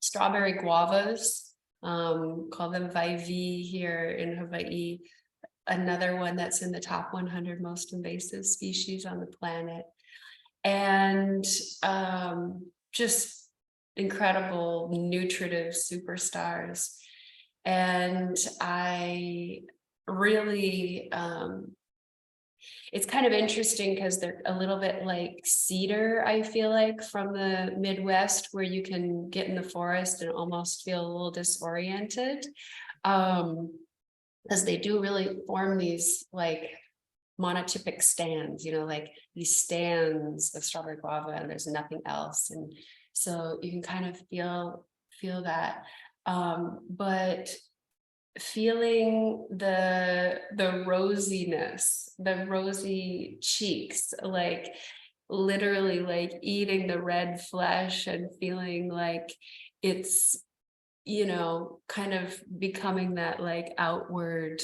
strawberry guavas, call them vaivi here in Hawaii. Another one that's in the top 100 most invasive species on the planet. And just incredible nutritive superstars. And I really, it's kind of interesting because they're a little bit like cedar, I feel like, from the Midwest, where you can get in the forest and almost feel a little disoriented. Because they do really form these like monotypic stands, you know, like these stands of strawberry guava and there's nothing else. And so you can kind of feel that. But feeling the rosiness, the rosy cheeks, like literally like eating the red flesh and feeling like it's, you know, kind of becoming that like outward,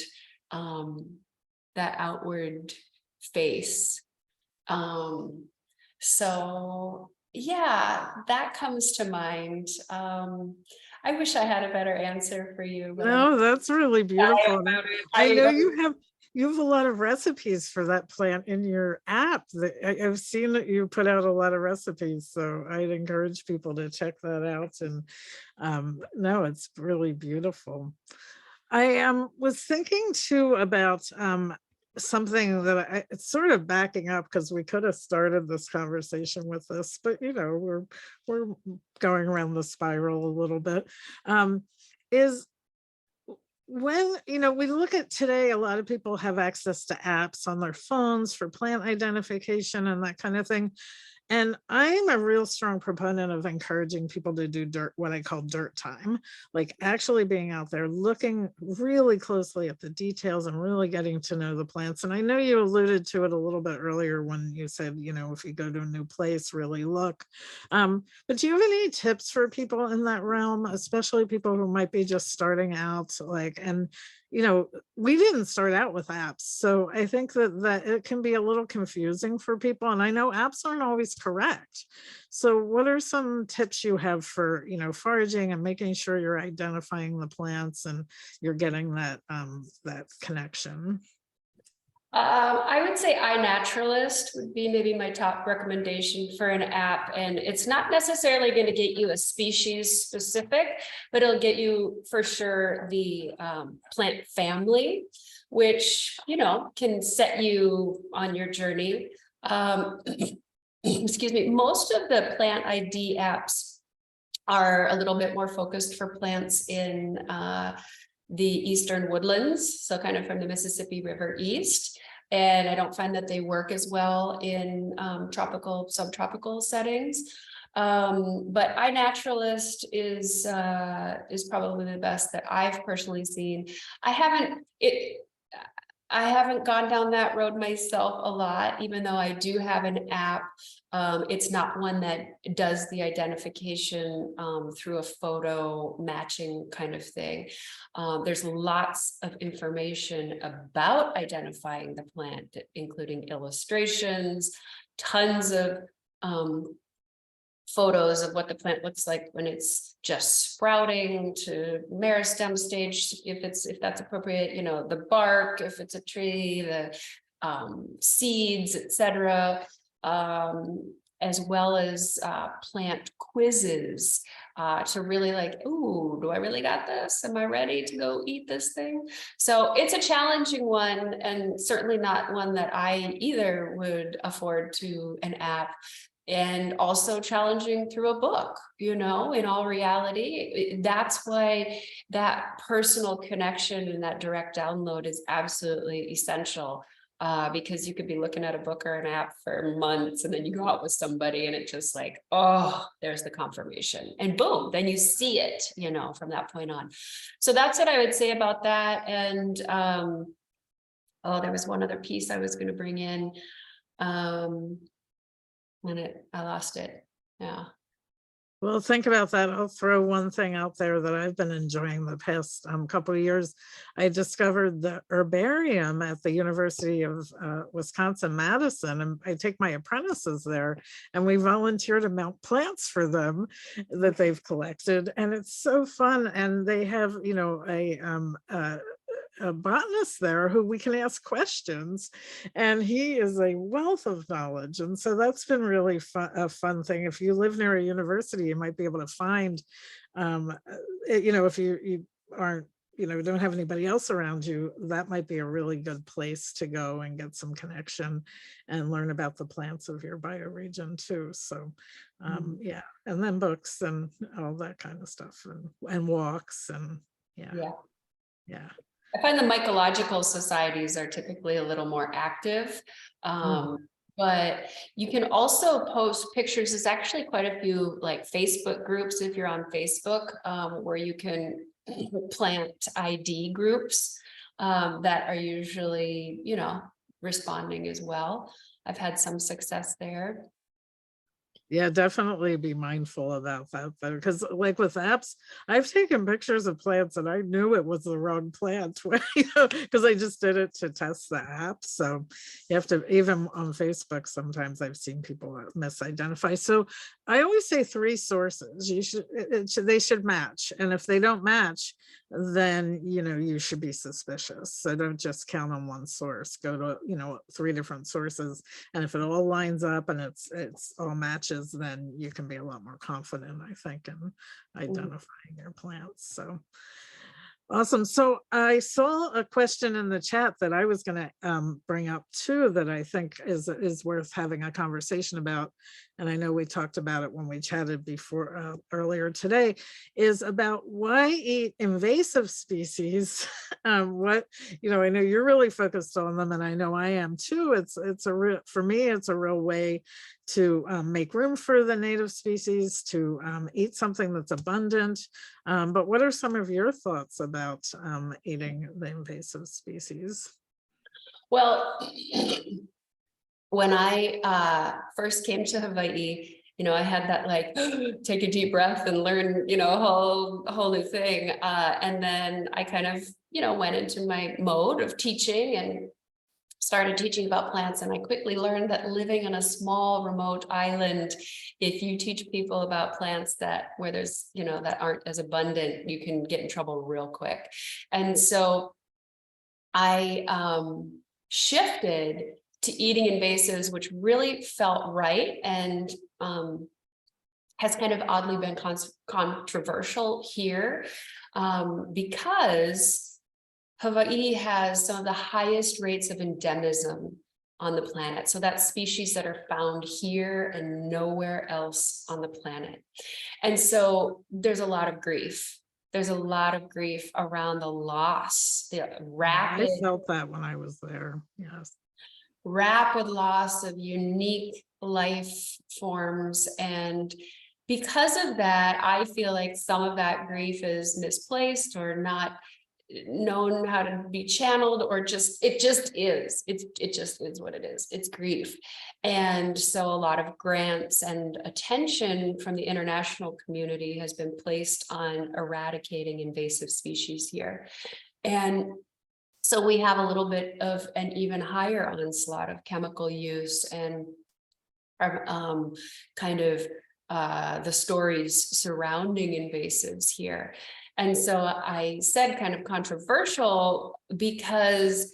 that outward face. So yeah, that comes to mind. I wish I had a better answer for you. But
no, that's really beautiful. I know you have a lot of recipes for that plant in your app. I've seen that you put out a lot of recipes, so I'd encourage people to check that out. And no, it's really beautiful. I was thinking too about something that it's sort of backing up, because we could have started this conversation with this, but we're going around the spiral a little bit, is when we look at today, a lot of people have access to apps on their phones for plant identification and that kind of thing. And I'm a real strong proponent of encouraging people to do what I call dirt time, like actually being out there looking really closely at the details and really getting to know the plants. And I know you alluded to it a little bit earlier when you said, if you go to a new place, really look. But do you have any tips for people in that realm, especially people who might be just starting out, we didn't start out with apps. So I think that it can be a little confusing for people. And I know apps aren't always correct. So what are some tips you have for, foraging and making sure you're identifying the plants and you're getting that connection?
I would say iNaturalist would be maybe my top recommendation for an app. And it's not necessarily going to get you a species specific, but it'll get you for sure the plant family, which, can set you on your journey. Excuse me, most of the plant ID apps are a little bit more focused for plants in the eastern woodlands, so kind of from the Mississippi River east. And I don't find that they work as well in tropical, subtropical settings. But iNaturalist is probably the best that I've personally seen. I haven't gone down that road myself a lot, even though I do have an app. It's not one that does the identification through a photo matching kind of thing. There's lots of information about identifying the plant, including illustrations, tons of photos of what the plant looks like when it's just sprouting to meristem stage, if that's appropriate, the bark, if it's a tree, the seeds, etc., as well as plant quizzes to really ooh, do I really got this? Am I ready to go eat this thing? So it's a challenging one, and certainly not one that I either would afford to an app. And also challenging through a book, in all reality. That's why that personal connection and that direct download is absolutely essential, because you could be looking at a book or an app for months, and then you go out with somebody and it's just oh, there's the confirmation, and boom, then you see it, from that point on. So that's what I would say about that. And there was one other piece I was going to bring in. I lost it. Yeah.
Well, think about that. I'll throw one thing out there that I've been enjoying the past couple of years. I discovered the herbarium at the University of Wisconsin-Madison, and I take my apprentices there, and we volunteer to mount plants for them that they've collected, and it's so fun. And they have, a botanist there who we can ask questions, and he is a wealth of knowledge. And so that's been really a fun thing. If you live near a university, you might be able to find, if you aren't, don't have anybody else around you, that might be a really good place to go and get some connection and learn about the plants of your bioregion too. So yeah, and then books and all that kind of stuff, and walks, and yeah.
I find the mycological societies are typically a little more active, but you can also post pictures. There's actually quite a few Facebook groups, if you're on Facebook, where you can plant ID groups that are usually, responding as well. I've had some success there.
Yeah, definitely be mindful about that, because with apps, I've taken pictures of plants and I knew it was the wrong plant, because I just did it to test the app. So you have to, even on Facebook, sometimes I've seen people misidentify. So I always say 3 sources. They should match, and if they don't match, then you should be suspicious. So don't just count on one source. Go to 3 different sources, and if it all lines up and it's all matches, then you can be a lot more confident, I think, in identifying your plants. So Awesome. So I saw a question in the chat that I was going to bring up too, that I think is worth having a conversation about. And I know we talked about it when we chatted before earlier today, is about why eat invasive species. What, you know, I know you're really focused on them, and I know I am too. It's a real, for me, it's a real way to make room for the native species, to eat something that's abundant. But what are some of your thoughts about eating the invasive species?
Well, when I first came to Hawaii, you know, I had that like, take a deep breath and learn, you know, a whole new thing. And then I kind of, you know, went into my mode of teaching and started teaching about plants. And I quickly learned that living on a small remote island, if you teach people about plants that where there's, you know, that aren't as abundant, you can get in trouble real quick. And so I shifted to eating invasives, which really felt right and has kind of oddly been controversial here because Hawaii has some of the highest rates of endemism on the planet. So that's species that are found here and nowhere else on the planet. And so there's a lot of grief. There's a lot of grief around the loss, the rapid.
I felt that when I was there. Yes.
Rapid loss of unique life forms. And because of that, I feel like some of that grief is misplaced or not known how to be channeled, or just it just is what it is. It's grief. And so a lot of grants and attention from the international community has been placed on eradicating invasive species here. And so we have a little bit of an even higher onslaught of chemical use and kind of the stories surrounding invasives here. And so I said kind of controversial because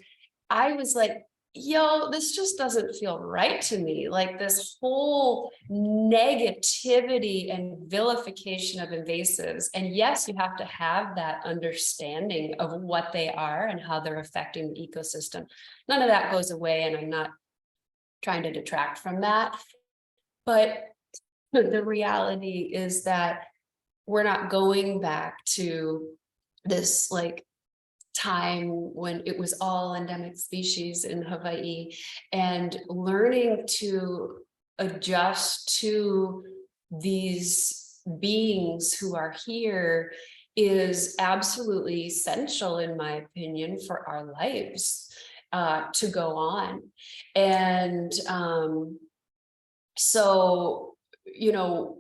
I was like, yo, this just doesn't feel right to me. Like this whole negativity and vilification of invasives. And yes, you have to have that understanding of what they are and how they're affecting the ecosystem. None of that goes away, and I'm not trying to detract from that. But the reality is that we're not going back to this like time when it was all endemic species in Hawaii, and learning to adjust to these beings who are here is absolutely essential, in my opinion, for our lives to go on. And so, you know,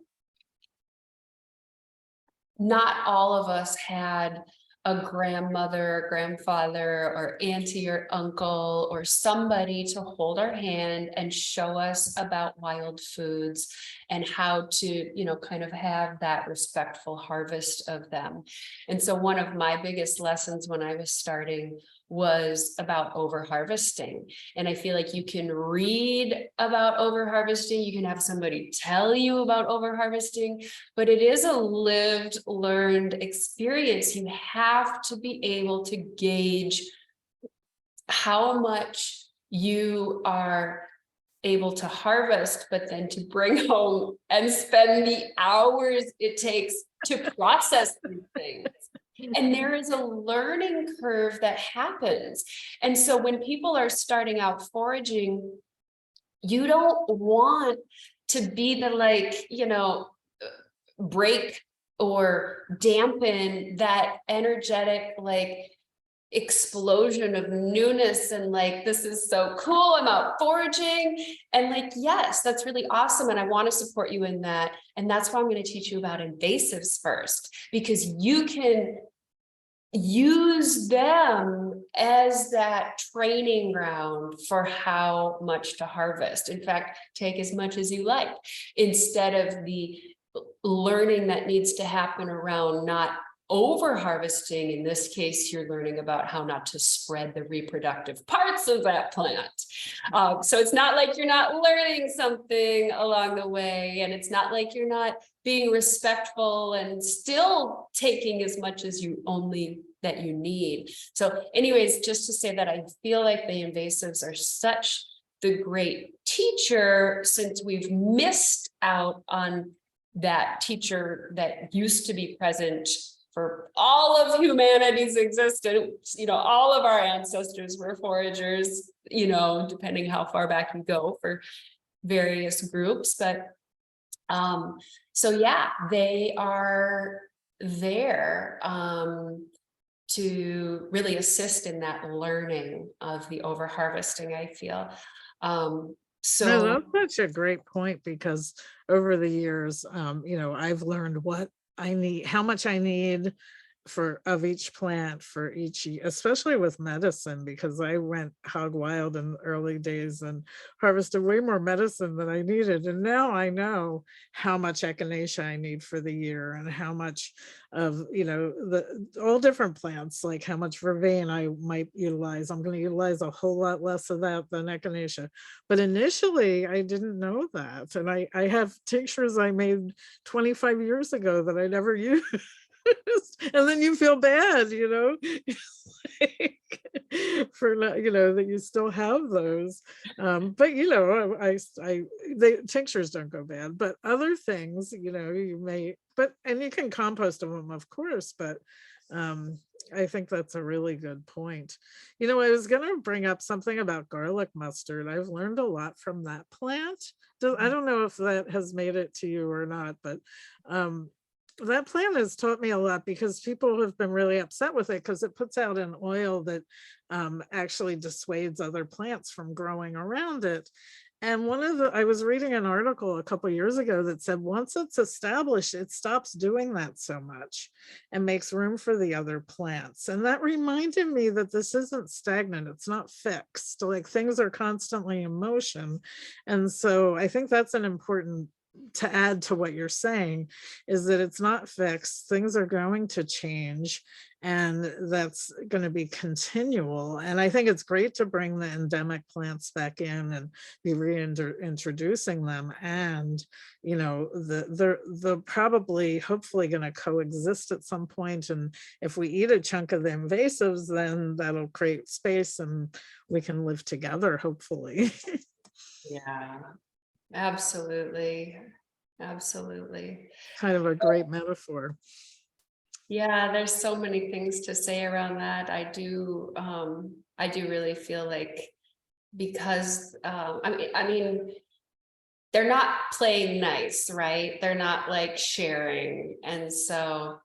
not all of us had a grandmother, grandfather, or auntie or uncle, or somebody to hold our hand and show us about wild foods and how to, you know, kind of have that respectful harvest of them. And so one of my biggest lessons when I was starting was about over harvesting. And I feel like you can read about over harvesting, you can have somebody tell you about over harvesting, but it is a lived, learned experience. You have to be able to gauge how much you are able to harvest, but then to bring home and spend the hours it takes to process these things. And there is a learning curve that happens. And so when people are starting out foraging, you don't want to be the, like, you know, break or dampen that energetic, like, explosion of newness and like, this is so cool, I'm out foraging. And like, yes, that's really awesome. And I want to support you in that. And that's why I'm going to teach you about invasives first, because you can use them as that training ground for how much to harvest. In fact, take as much as you like, instead of the learning that needs to happen around not over harvesting. In this case, you're learning about how not to spread the reproductive parts of that plant. So it's not like you're not learning something along the way, and it's not like you're not being respectful and still taking as much as you only that you need. So anyways, just to say that I feel like the invasives are such the great teacher, since we've missed out on that teacher that used to be present for all of humanity's existence. You know, all of our ancestors were foragers, you know, depending how far back you go for various groups. But so yeah, they are there to really assist in that learning of the over harvesting, I feel.
No,
So
that's such a great point, because over the years, you know, I've learned what I need, how much I need of each plant for each, especially with medicine, because I went hog wild in the early days and harvested way more medicine than I needed. And now I know how much echinacea I need for the year, and how much of, you know, all different plants, like how much vervain I might utilize. I'm going to utilize a whole lot less of that than echinacea. But initially I didn't know that. And I have tinctures I made 25 years ago that I never used. And then you feel bad, you know, for not, you know, that you still have those. But you know, the tinctures don't go bad, but other things, you know, you may, and you can compost them, of course, but I think that's a really good point. You know, I was going to bring up something about garlic mustard. I've learned a lot from that plant. I don't know if that has made it to you or not, but that plant has taught me a lot, because people have been really upset with it because it puts out an oil that actually dissuades other plants from growing around it. And I was reading an article a couple years ago that said once it's established, it stops doing that so much and makes room for the other plants. And that reminded me that this isn't stagnant, it's not fixed, like things are constantly in motion. And so I think that's an important to add to what you're saying, is that it's not fixed, things are going to change, and that's going to be continual. And I think it's great to bring the endemic plants back in and be reintroducing them. And you know, they're probably hopefully going to coexist at some point, and if we eat a chunk of the invasives, then that'll create space and we can live together, hopefully.
yeah, absolutely. Absolutely.
Kind of a great metaphor.
Yeah, there's so many things to say around that. I do really feel like, because I mean, they're not playing nice, right? They're not like sharing. And so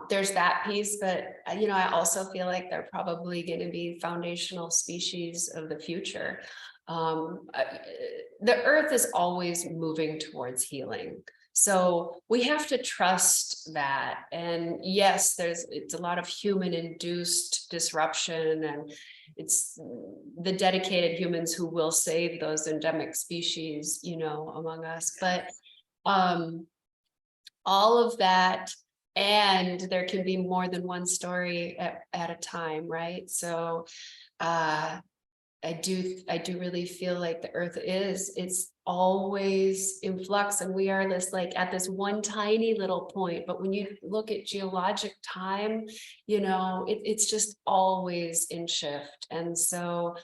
there's that piece, but you know, I also feel like they're probably going to be foundational species of the future. The earth is always moving towards healing. So we have to trust that. And yes, it's a lot of human induced disruption, and it's the dedicated humans who will save those endemic species, you know, among us. But all of that, and there can be more than one story at a time, right? So I do really feel like the earth it's always in flux, and we are at this one tiny little point. But when you look at geologic time, you know, it's just always in shift. And so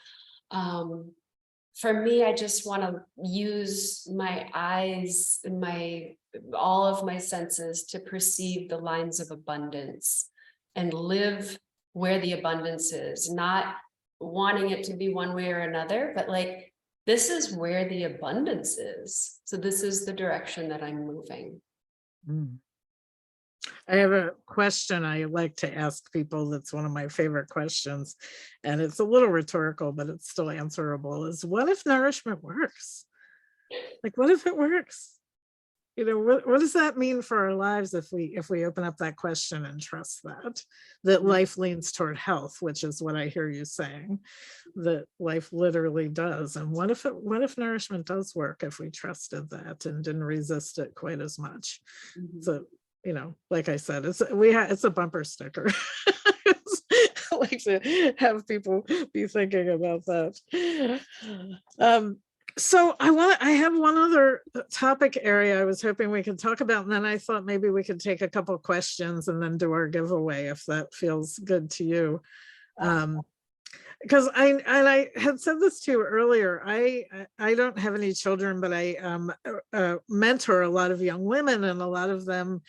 for me, I just want to use my eyes and all of my senses to perceive the lines of abundance and live where the abundance is, not wanting it to be one way or another, but like, this is where the abundance is. So this is the direction that I'm moving.
I have a question I like to ask people. That's one of my favorite questions, and it's a little rhetorical, but it's still answerable, is what if nourishment works? Like, what if it works? You know, what does that mean for our lives if we open up that question and trust that life leans toward health, which is what I hear you saying, that life literally does. And what if nourishment does work if we trusted that and didn't resist it quite as much? So, you know, like I said, it's a bumper sticker. I like to have people be thinking about that. So I have one other topic area I was hoping we could talk about, and then I thought maybe we could take a couple of questions and then do our giveaway if that feels good to you. Because I had said this to you earlier, I don't have any children, but I mentor a lot of young women, and a lot of them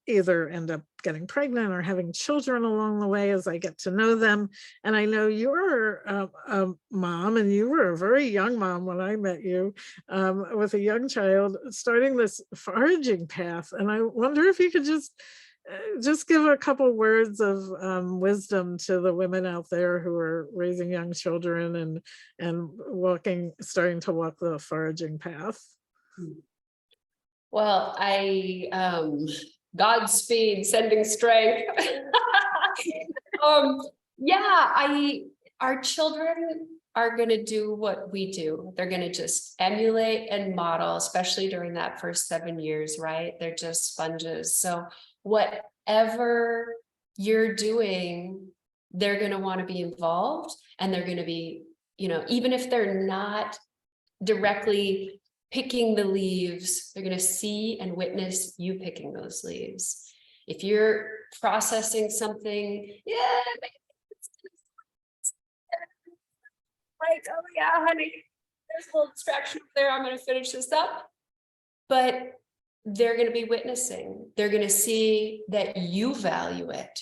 either end up getting pregnant or having children along the way as I get to know them. And I know you're a mom, and you were a very young mom when I met you, with a young child starting this foraging path. And I wonder if you could just give a couple words of wisdom to the women out there who are raising young children and starting to walk the foraging path.
Well, Godspeed, sending strength. Our children are going to do what we do. They're going to just emulate and model, especially during that first 7 years, right? They're just sponges. So whatever you're doing, they're going to want to be involved, and they're going to be, even if they're not directly picking the leaves, they're going to see and witness you picking those leaves. If you're processing something, like, oh yeah, honey, there's a little distraction over there, I'm going to finish this up. But they're going to be witnessing. They're going to see that you value it,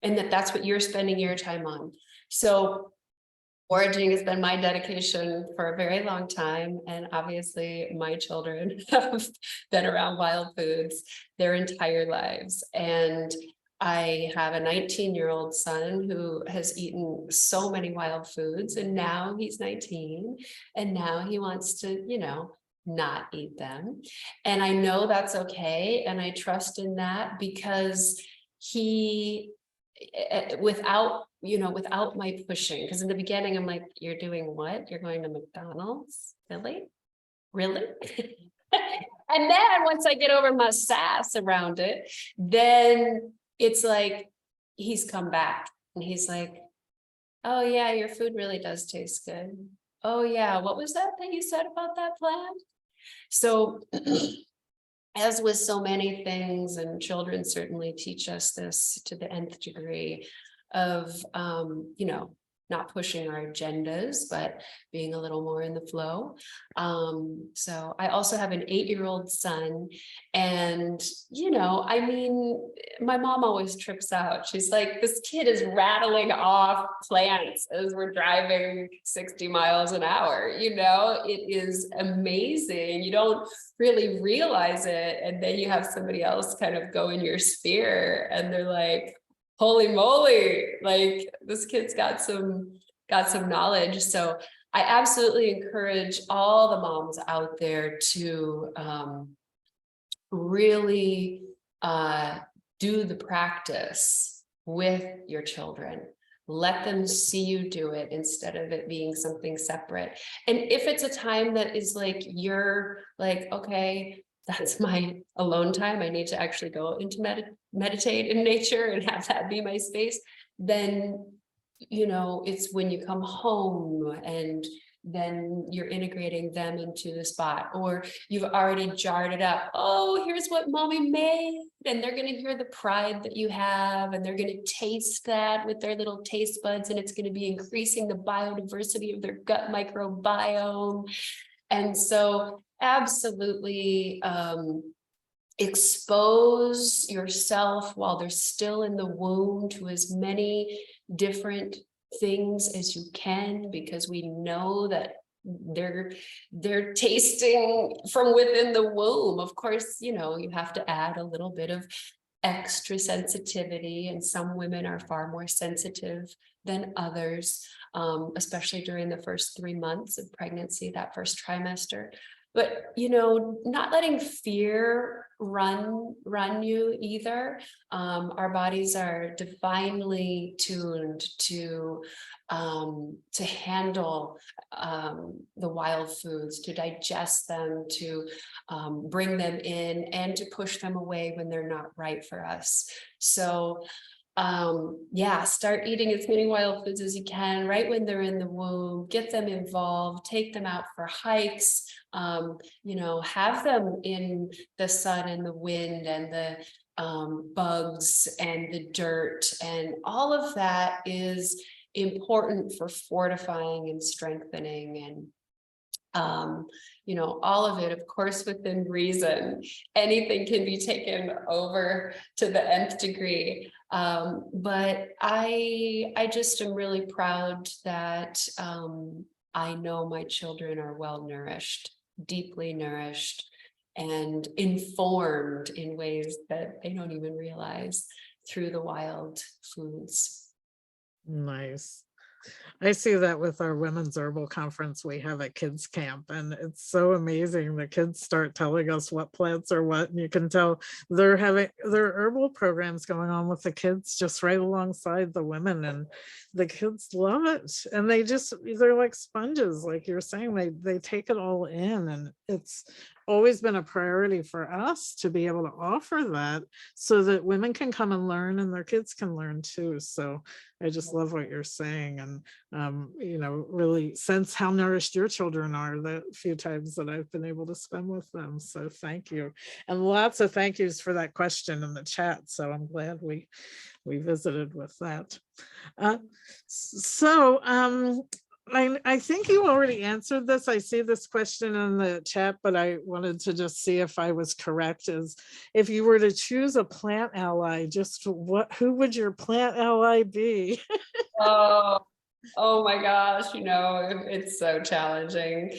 and that's what you're spending your time on. So foraging has been my dedication for a very long time. And obviously my children have been around wild foods their entire lives. And I have a 19-year-old son who has eaten so many wild foods, and now he's 19, and now he wants to, not eat them. And I know that's okay. And I trust in that, because he, without my pushing, because in the beginning, I'm like, you're doing what? You're going to McDonald's? Really? And then once I get over my sass around it, then it's like, he's come back and he's like, oh yeah, your food really does taste good. Oh yeah, what was that you said about that plant? So as with so many things, and children certainly teach us this to the nth degree of, not pushing our agendas, but being a little more in the flow. So I also have an 8-year-old son, and, my mom always trips out. She's like, this kid is rattling off plants as we're driving 60 miles an hour. It is amazing. You don't really realize it. And then you have somebody else kind of go in your sphere, and they're like, holy moly, like this kid's got some knowledge. So I absolutely encourage all the moms out there to really do the practice with your children. Let them see you do it instead of it being something separate. And if it's a time that is like, you're like, okay, that's my alone time, I need to actually go into meditate in nature and have that be my space, then, it's when you come home and then you're integrating them into the spot, or you've already jarred it up. Oh, here's what mommy made. And they're going to hear the pride that you have, and they're going to taste that with their little taste buds. And it's going to be increasing the biodiversity of their gut microbiome. And so absolutely expose yourself while they're still in the womb to as many different things as you can, because we know that they're tasting from within the womb. Of course, you have to add a little bit of extra sensitivity, and some women are far more sensitive than others, especially during the first 3 months of pregnancy, that first trimester. But, not letting fear run you either. Our bodies are divinely tuned to handle the wild foods, to digest them, to bring them in, and to push them away when they're not right for us. So yeah, start eating as many wild foods as you can right when they're in the womb, get them involved, take them out for hikes, you know, have them in the sun and the wind and the bugs and the dirt, and all of that is important for fortifying and strengthening, and you know, all of it, of course, within reason. Anything can be taken over to the nth degree. But I just am really proud that I know my children are well nourished, deeply nourished, and informed in ways that they don't even realize through the wild foods.
Nice. I see that with our women's herbal conference we have at kids camp, and it's so amazing. The kids start telling us what plants are what, and you can tell they're having their herbal programs going on with the kids just right alongside the women, and the kids love it. And they're like sponges, like you're saying, they take it all in, and it's always been a priority for us to be able to offer that so that women can come and learn and their kids can learn too. So I just love what you're saying, and you know, really sense how nourished your children are the few times that I've been able to spend with them. So thank you. And lots of thank yous for that question in the chat. So I'm glad we visited with that. I think you already answered this. I see this question in the chat, but I wanted to just see if I was correct. Is if you were to choose a plant ally, who would your plant ally be?
Oh my gosh, you know, it's so challenging.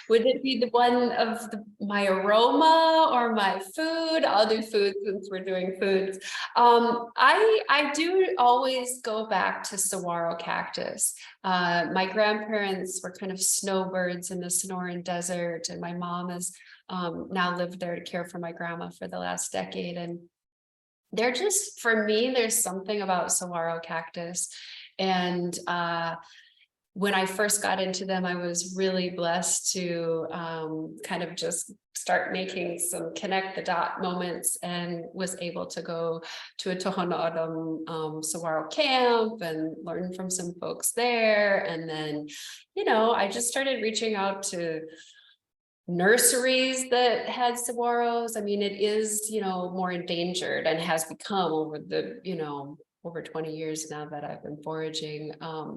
Would it be the one of my aroma or my food? I'll do food since we're doing foods. I do always go back to saguaro cactus. My grandparents were kind of snowbirds in the Sonoran Desert, and my mom has now lived there to care for my grandma for the last decade. And they're just, for me, there's something about saguaro cactus. And when I first got into them, I was really blessed to kind of just start making some connect the dot moments, and was able to go to a Tohono O'odham saguaro camp and learn from some folks there. And then, you know, I just started reaching out to nurseries that had saguaros. I mean, it is, you know, more endangered and has become over the, you know, over 20 years now that I've been foraging.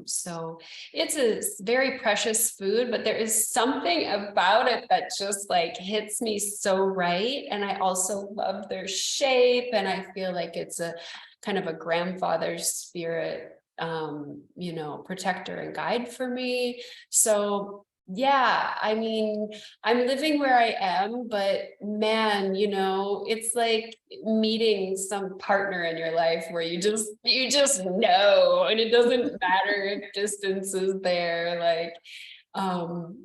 So it's a very precious food, but there is something about it that just like hits me so right. And I also love their shape, and I feel like it's a kind of a grandfather's spirit, you know, protector and guide for me. So yeah, I mean, I'm living where I am, but man, you know, it's like meeting some partner in your life where you just know, and it doesn't matter if distance is there, like,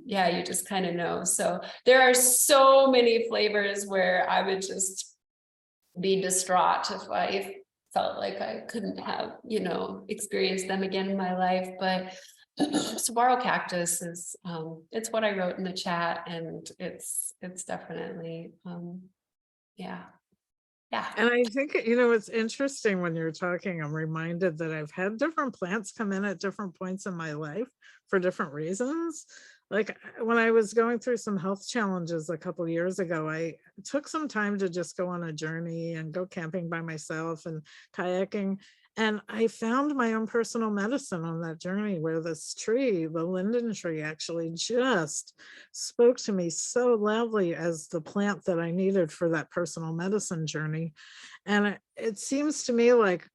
yeah, you just kind of know. So there are so many flavors where I would just be distraught if I felt like I couldn't have, you know, experienced them again in my life. But saguaro cactus is it's what I wrote in the chat, and it's definitely yeah.
And I think, you know, it's interesting when you're talking, I'm reminded that I've had different plants come in at different points in my life for different reasons. Like when I was going through some health challenges a couple years ago, I took some time to just go on a journey and go camping by myself and kayaking. And I found my own personal medicine on that journey, where this tree, the linden tree, actually just spoke to me so loudly as the plant that I needed for that personal medicine journey. And it seems to me like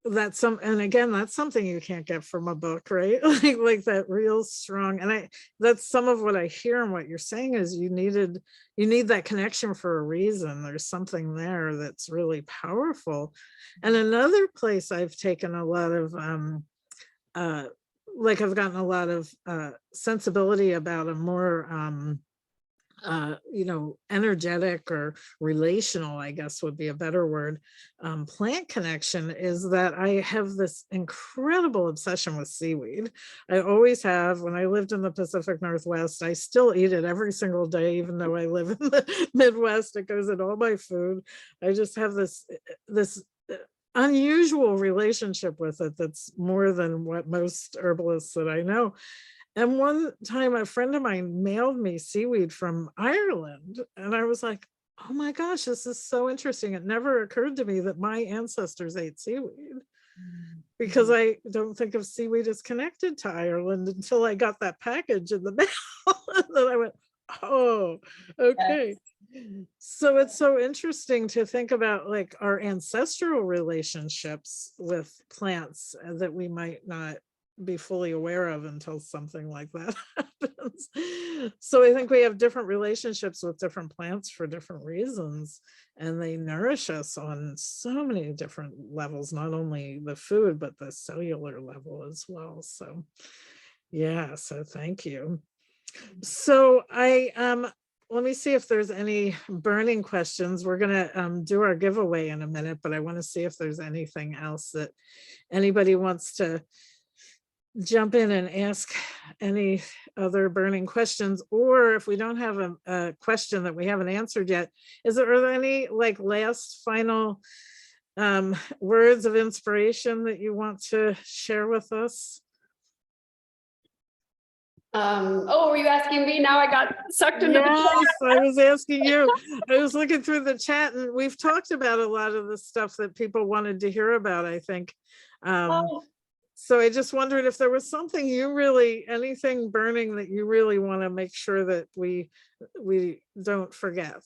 that's and again, that's something you can't get from a book, right? like that real strong, and that's some of what I hear, and what you're saying is you need that connection for a reason. There's something there that's really powerful. And another place I've taken a lot of like I've gotten a lot of sensibility about a more you know, energetic or relational, I guess would be a better word, plant connection, is that I have this incredible obsession with seaweed. I always have. When I lived in the Pacific Northwest, I still eat it every single day, even though I live in the Midwest. It goes in all my food. I just have this unusual relationship with it that's more than what most herbalists that I know. And one time a friend of mine mailed me seaweed from Ireland, and I was like, oh my gosh, this is so interesting. It never occurred to me that my ancestors ate seaweed, because I don't think of seaweed as connected to Ireland until I got that package in the mail. And then I went, oh, okay. So it's so interesting to think about like our ancestral relationships with plants that we might not be fully aware of until something like that happens. So I think we have different relationships with different plants for different reasons, and they nourish us on so many different levels, not only the food, but the cellular level as well. So yeah, so thank you. So let me see if there's any burning questions. We're gonna do our giveaway in a minute, but I want to see if there's anything else that anybody wants to jump in and ask any other burning questions, or if we don't have a question that we haven't answered yet, are there any like last final words of inspiration that you want to share with us?
Oh, were you asking me? Now I got sucked into the
Yes, I was asking you. I was looking through the chat, and we've talked about a lot of the stuff that people wanted to hear about, I think. So I just wondered if there was something anything burning that you really want to make sure that we don't forget.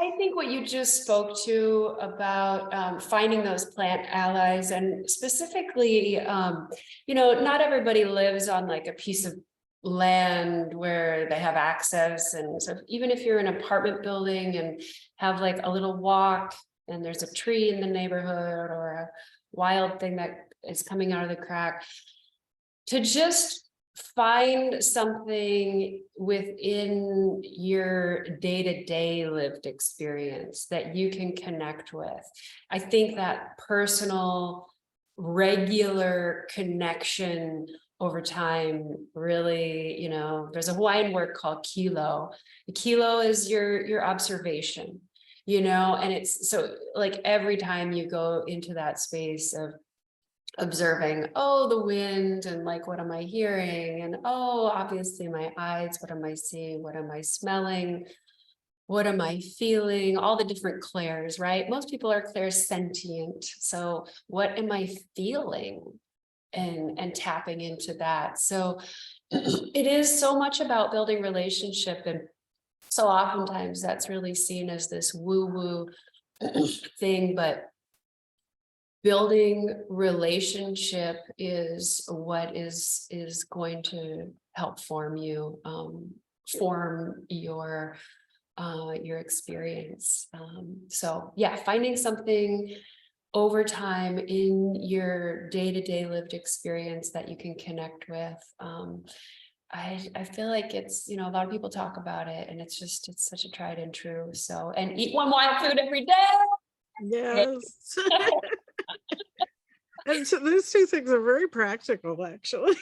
I think what you just spoke to about finding those plant allies, and specifically, not everybody lives on like a piece of land where they have access. And so even if you're in an apartment building and have like a little walk and there's a tree in the neighborhood or a wild thing that is coming out of the crack, to just find something within your day-to-day lived experience that you can connect with. I think that personal, regular connection over time really, there's a Hawaiian word called kilo. The kilo is your observation, and it's so like every time you go into that space of observing, oh, the wind, and like, what am I hearing? And oh, obviously my eyes, what am I seeing? What am I smelling? What am I feeling? All the different clairs, right? Most people are clairsentient. So what am I feeling? And tapping into that. So it is so much about building relationship. And so oftentimes that's really seen as this woo-woo thing, but building relationship is what is going to help form you, form your experience. So yeah, finding something over time in your day-to-day lived experience that you can connect with. I feel like it's, a lot of people talk about it, and it's such a tried and true. So, and eat one wild food every day.
Yes. And so those two things are very practical, actually.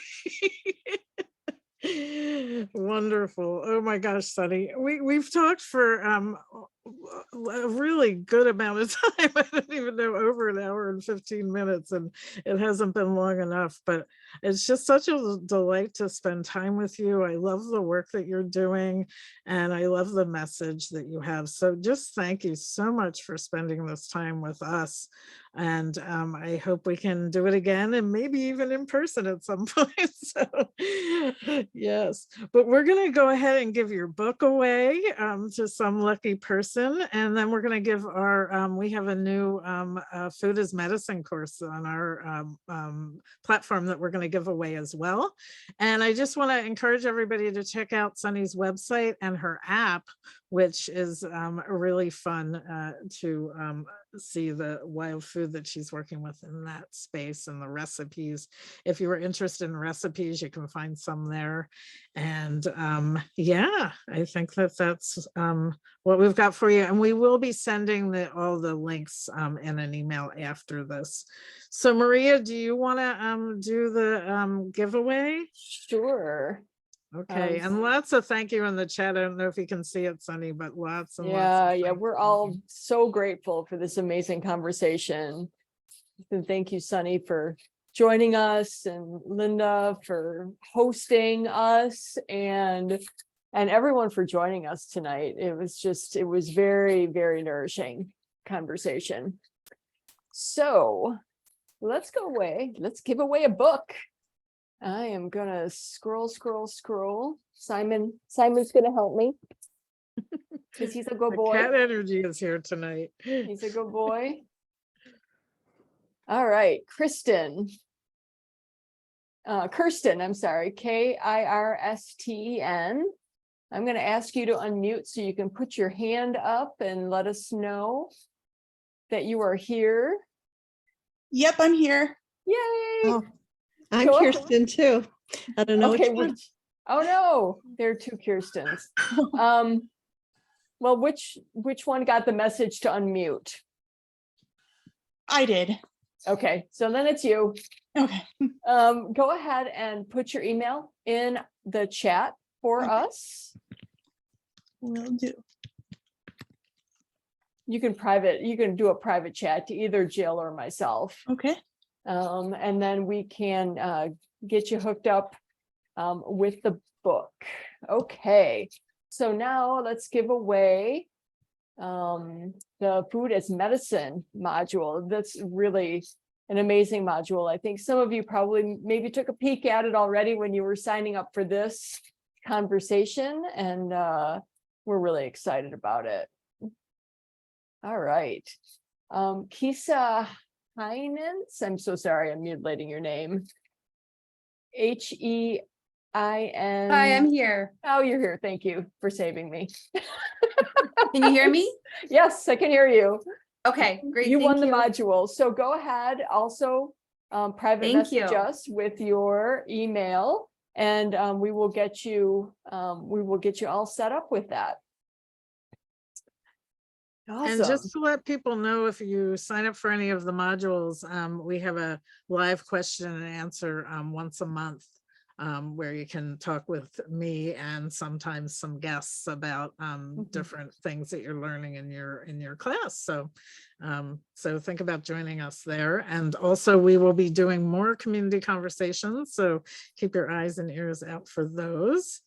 Wonderful. Oh my gosh, Sunny. We've talked for a really good amount of time. I don't even know, over an hour and 15 minutes, and it hasn't been long enough, but it's just such a delight to spend time with you. I love the work that you're doing, and I love the message that you have. So just thank you so much for spending this time with us. And I hope we can do it again, and maybe even in person at some point. So yes, but we're going to go ahead and give your book away to some lucky person. And then we're going to give our, we have a new food as medicine course on our platform that we're going to give away as well. And I just want to encourage everybody to check out Sunny's website and her app, which is really fun to see the wild food that she's working with in that space, and the recipes. If you were interested in recipes, you can find some there. And yeah, I think that's what we've got for you. And we will be sending all the links in an email after this. So Maria, do you want to do the giveaway?
Sure.
Okay, and lots of thank you in the chat. I don't know if you can see it, Sunny, but lots and lots.
Yeah, we're all so grateful for this amazing conversation. And thank you, Sunny, for joining us, and Linda for hosting us, and everyone for joining us tonight. It was very, very nourishing conversation. So let's go away. Let's give away a book. I am gonna scroll. Simon's gonna help me. Because he's a good
The
boy.
cat energy is here tonight.
He's a good boy. All right, Kirsten, I'm sorry, Kirsten. I'm going to ask you to unmute so you can put your hand up and let us know that you are here.
Yep, I'm here.
Yay!
Oh, I'm
Go
Kirsten too. I don't know
Okay,
which one.
oh no, there are two Kirstens. Well, which one got the message to unmute?
I did.
Okay, so then it's you.
Okay.
Go ahead and put your email in the chat for us.
Will do.
You can do a private chat to either Jill or myself.
Okay.
And then we can get you hooked up with the book. Okay, so now let's give away the food as medicine module. That's really an amazing module. I think some of you probably maybe took a peek at it already when you were signing up for this conversation, and we're really excited about it. All right. Kisa Heinens, I'm so sorry, I'm mutilating your name. Hein.
Hi, I'm here.
Oh, you're here. Thank you for saving me.
Can you hear me?
Yes, I can hear you.
Okay, great.
You
thank
won the
you.
module. So go ahead, also private
Thank
message
you.
us with your email, and we will get you all set up with that.
And
Awesome.
just to let people know, if you sign up for any of the modules, we have a live question and answer once a month, where you can talk with me and sometimes some guests about different things that you're learning in your class. So so think about joining us there. And also we will be doing more community conversations, so keep your eyes and ears out for those.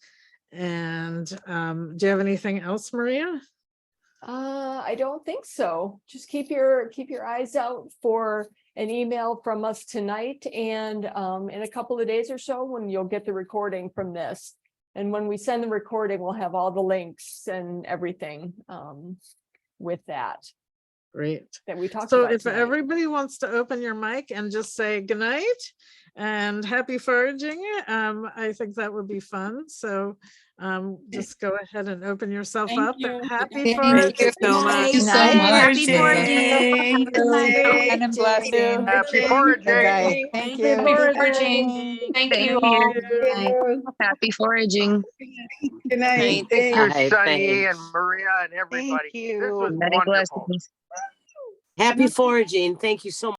And do you have anything else, Maria?
I don't think so. Just keep your eyes out for an email from us tonight, and in a couple of days or so when you'll get the recording from this. And when we send the recording, we'll have all the links and everything with that
Great.
that we talked
So
about
if
tonight.
everybody wants to open your mic and just say goodnight and happy foraging, I think that would be fun. So just go ahead and open yourself
Thank
up.
you.
And happy
Thank
foraging.
you so much.
Thank you so
Night.
much.
Happy
Foraging.
foraging. Good night.
And
blessing.
Happy foraging.
Thank
Happy
you.
foraging.
Thank you all.
Happy foraging.
Good night.
Thank you,
Bye.
Sunny and Maria and everybody. This was
Many
wonderful.
blessings.
Happy foraging. Thank you so much.